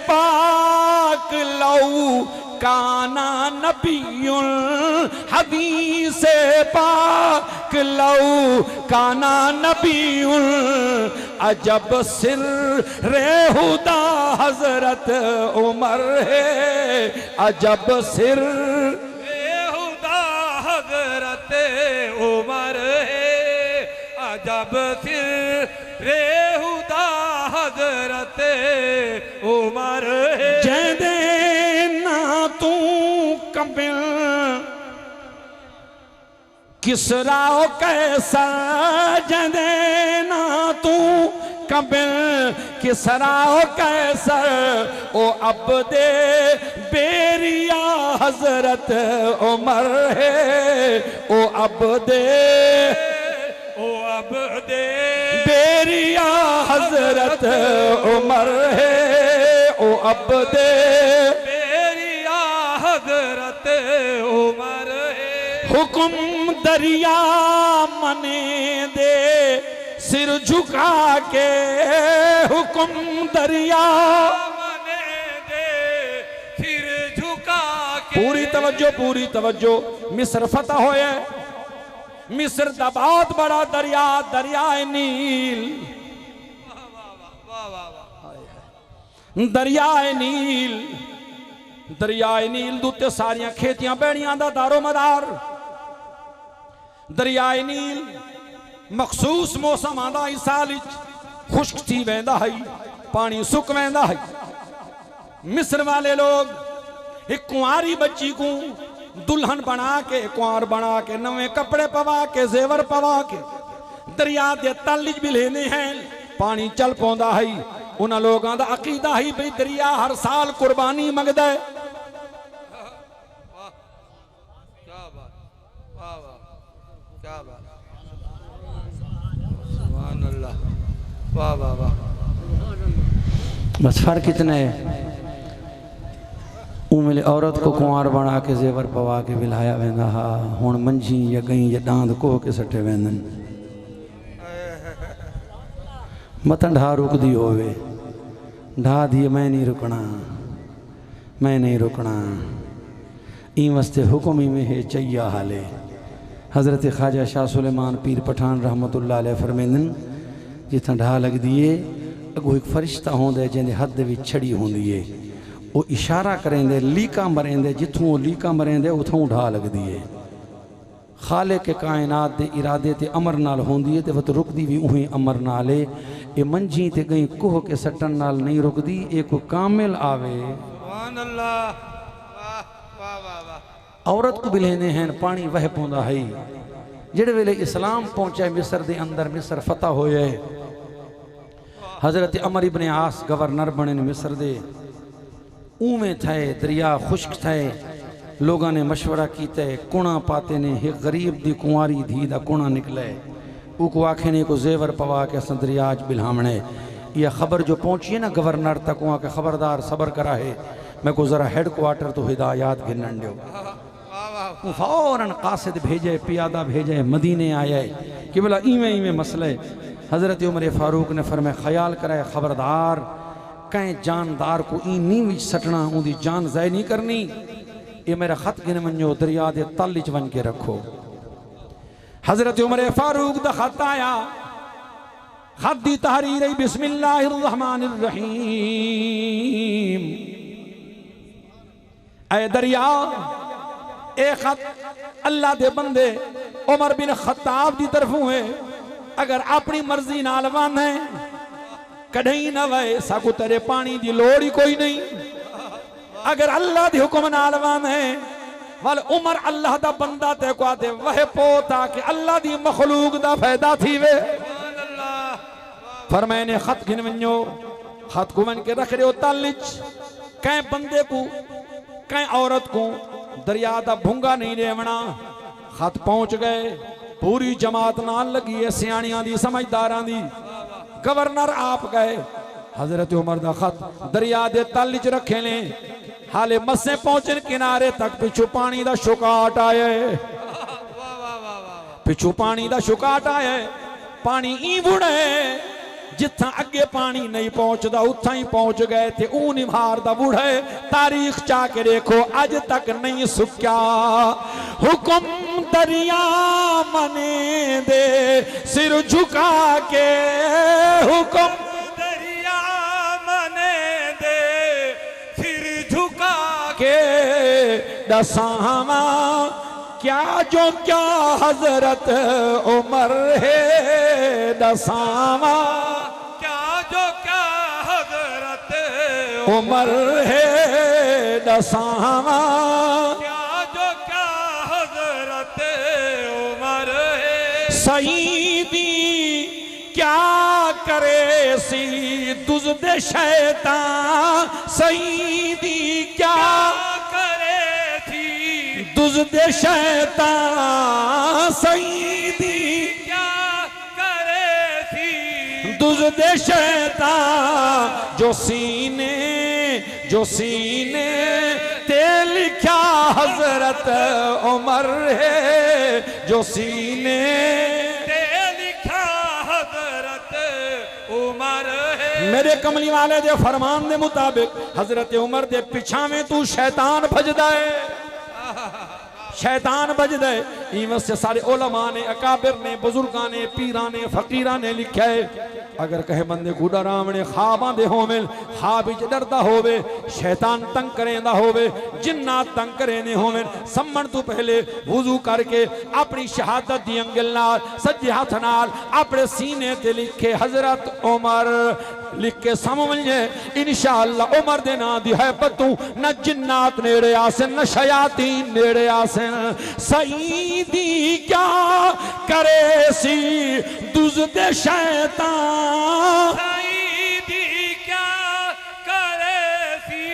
पाक लऊ काना नबियुल, हदीस पाक लऊ काना नबियुल, अजब सिर रे हुदा हजरत उमर है, अजब सिर बेहुदा हजरत उमर है, अजब सिर बेहुदा हजरत उमर है। जैदे ना तू कबिल किसरा कैसा, जैदे ना तू कबिल किसरा कैसर, ओ अब्दे बेरिया हजरत उमर है, ओ अब्दे बेरिया हजरत उमर है, ओ अब्दे बेरिया हजरत उमर है। हुक्म दरिया मने दे सिर झुका के, हुक्म दरिया मने दे सिर झुका के। पूरी तवज्जो, पूरी तवज्जो। मिस्र फतह होए, मिस्र दा बहुत बड़ा दरिया, दरियाए नील, दरियाए नील, दरियाए नील दुते सारियां खेतियां बैणियां दा दारो मदार। दरियाए नील मखसूस मौसम आंदा इस साल खुश्क थी वेंदा है, पानी सुक वेंदा है। मिस्र वाले लोग एक कुंवारी बच्ची को दुल्हन बना के, कुंवर बना के, नवे कपड़े पवा के, जेवर पवा के दरिया दे तल भी लेने हैं, पानी चल पौंदा है। उन्हां लोगों का अकीदा ही भाई दरिया हर साल कुर्बानी मंगदा है। क्या बात, वाह वाह, क्या बात, सुभान अल्लाह, वाह वाह वाह। बस फर्क इतना है, उमिले औरत को कुंवार बना के जेवर पवा के विलाया वेंदा हा, हुण मंझी या गई या डांद कोह के सटे वेंदन। मतन ढा रुकदी होवे, ढा दी मैं नहीं रुकना, मैं नहीं रुकना, ई वस्ते हुक्म ही में है चैया हाले। हज़रत ख्वाजा शाह सुलेमान पीर पठान रहमतुल्लाह अलैह फरमेंदन, जिथा ढा लगदी है अगो एक फरिश्ता होंदा है जिंदे हद विच छड़ी होंदी है, वो इशारा करेंदे लीका मरेंदे जिथों लीका मरेंदे उथों ढा लगदी है खालिक के कायनात दे इरादे ते अमर नाल होंदी है ते वत रुकदी भी उही अमर नाल है ये मंझी ते गई कोह के सटन नाल नहीं रुकदी ए को कामिल आवे सुभान अल्लाह वाह वाह वाह वाह औरत को भी लेने हैं पानी वह पौंदा है जेड़े वेले इस्लाम पहुंचे मिस्र दे अंदर मिस्र फतह होए हजरत अमर इब्ने आस गवर्नर बने मिस्र दे ऊमे थे दरिया खुश्क थे लोगों ने मशवरा किया कुणा पाते ने एक गरीब दी कुंवारी धी दा कुणा निकले उको आखे ने को जेवर पवा के अस दरियाज बिल्हामणे यह खबर जो पहुंची है ना गवर्नर तक वहाँ के खबरदार सबर करा है मैं को ज़रा हेड क्वार्टर तो हिदायत गिनन दो फौरन कासिद भेजे पियादा भेजे मदीने आए कि बोला इवें इवें मसले हज़रत उमर फारूक ने फरमाया ख्याल कराए खबरदार कहीं जानदार को ई नी विच सटना उनकी जान ज़ाय नहीं करनी ये मेरा खत गिन मनो दरिया दे तल च वन के रखो हज़रत उमर फारूक दा खत आया खत दी तहरीर बिस्मिल्लाहिर रहमानिर रहीम ऐ दरिया ए खत अल्लाह दे बंदे उमर बिन खत्ताब दी तरफों है अगर अपनी मर्जी नाल वन है कढ़ई न वे साकू तेरे पानी दी लोड़ ही कोई नहीं अगर अल्लाह दी हुक्म नाल वन है वाल उमर अल्लाह दा बंदा ते को आते वह पोता कि अल्लाह दी मखलूक दा फायदा थी वे फरमाने खत गिन वन्यो खत को वन के रख रहे हो तालिच कहीं बंदे को कहीं औरत को दरिया दा भूंगा नहीं रेवना खत पहुंच गए पूरी जमात नाल लगी है सियाणियां दी समझदारां दी गवर्नर आप गए हजरत उमर दा खत दरिया दे तल च रखे ने हाले मसे पहुंचन किनारे तक पिछू पानी दा शुकाट आया पिछू पानी दा शुकाट आया पानी ई बुड़े जिथा अगे पानी नहीं पहुंचता उथा ही पहुंच गए थे ऊ निभार दा बुढ़े तारीख चा के देखो अज तक नहीं सुक्या हुक्म दरिया मने दे सिर झुका के हुक्म दरिया मने दे सिर झुका के दसावा क्या जो क्या हजरत उमर है दसावा उमर है दसावा क्या जो क्या हजरत उमर है सईदी क्या करे सी दुज़्द शैतान सईदी क्या करे थी दुज़्द शैतान सईदी क्या करे थी दुज़्द शैतान जो सीने ते लिखा हजरत उमर है जो सीने ते लिखा हजरत उमर है मेरे कमली वाले दे फरमान दे मुताबिक हजरत उमर दे पिछा में तू शैतान भजदा है शैतान बजद है इवं से सारे उलमा ने अकाबिर ने बुजुर्गा ने पीरा ने फकीरा ने लिखा है अगर कहे बंदे को डरावने ख्वाब आंदे होवे ख्वाब विच डरदा होवे शैतान तंग करेंदा होवे जिन्नात तंग करेंदे होवे सम्मण तो पहले वुजू करके अपनी शहादत दी अंगल नाल सज्जे हाथ नाल अपने सीने ते लिखे हजरत उमर लिख के समझे इंशाअल्लाह उमर दे ना दी है पतू न जिन्नात नेड़े आसन न शयातीन नेड़े आसन सईदी क्या करे सी दुज़्द शैतान सईदी क्या करे सी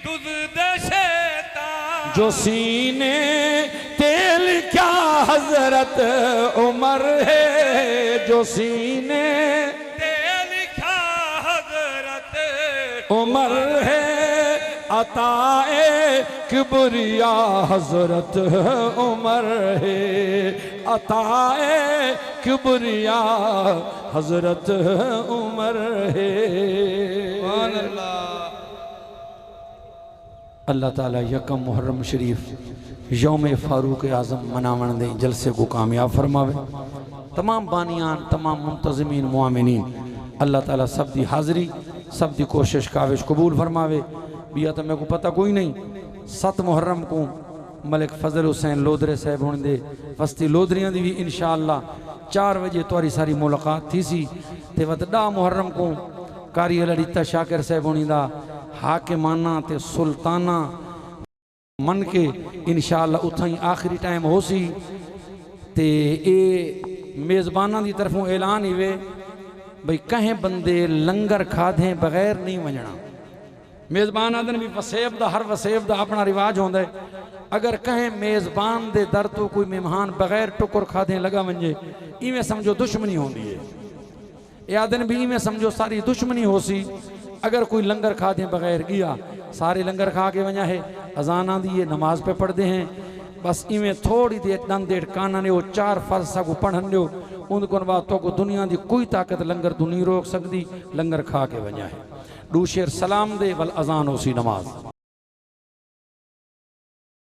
दुज़्द शैतान जो सीने तेल क्या हजरत उमर है जो सीने उमर है अताए किबरिया हजरत उमर है अताए किबरिया हजरत उमर है अल्लाह ताला यकम मुहर्रम शरीफ यौम फारूक आज़म मनावन दे जलसे को कामयाब फरमावे तमाम बानियान तमाम मुंतज़मीन मुआमिनीन अल्लाह ताला सब दी हाज़री सब दी कोशिश काविश कबूल फरमावे बिया तो मेरे को पता कोई नहीं। 7 मुहर्रम को मलिक फजल हुसैन लोधरे साहब होने वस्ती लोधरियां दी भी इंशाअल्लाह 4 बजे तुआरी सारी मुलाकात थी सी। ते वत 10 मुहर्रम को कारी लड़ीता शाकिर साहब होनी दा हाकिमाना ते सुल्ताना मन के इंशाअल्लाह उथा ही आखिरी टाइम हो सी। ते ए मेज़बाना की तरफों ऐलान ही वे भाई कहें बंदे लंगर खाधे बगैर नहीं वजना। मेज़बान आदन भी वसेब दा हर वसेब दा अपना रिवाज होंदा है। अगर कहें मेज़बान दे दर तो कोई मेहमान बगैर टुकर खाधे लगा वंजे इवें समझो दुश्मनी होंदी है। ये आदन भी इवें समझो सारी दुश्मनी हो सी। अगर कोई लंगर खाधे बगैर गया सारे लंगर खा के वजा है अजाना दी है नमाज पे पढ़ते हैं बस इवें थोड़ी देर दन देर काना ने वो 4 फर्ज को पढ़न दो उनको बाद तो को दुनिया की कोई ताकत लंगर तू नहीं रोक सकती। लंगर खा के वजा है। दूसर सलाम दे वल अजान हो सी नमाज।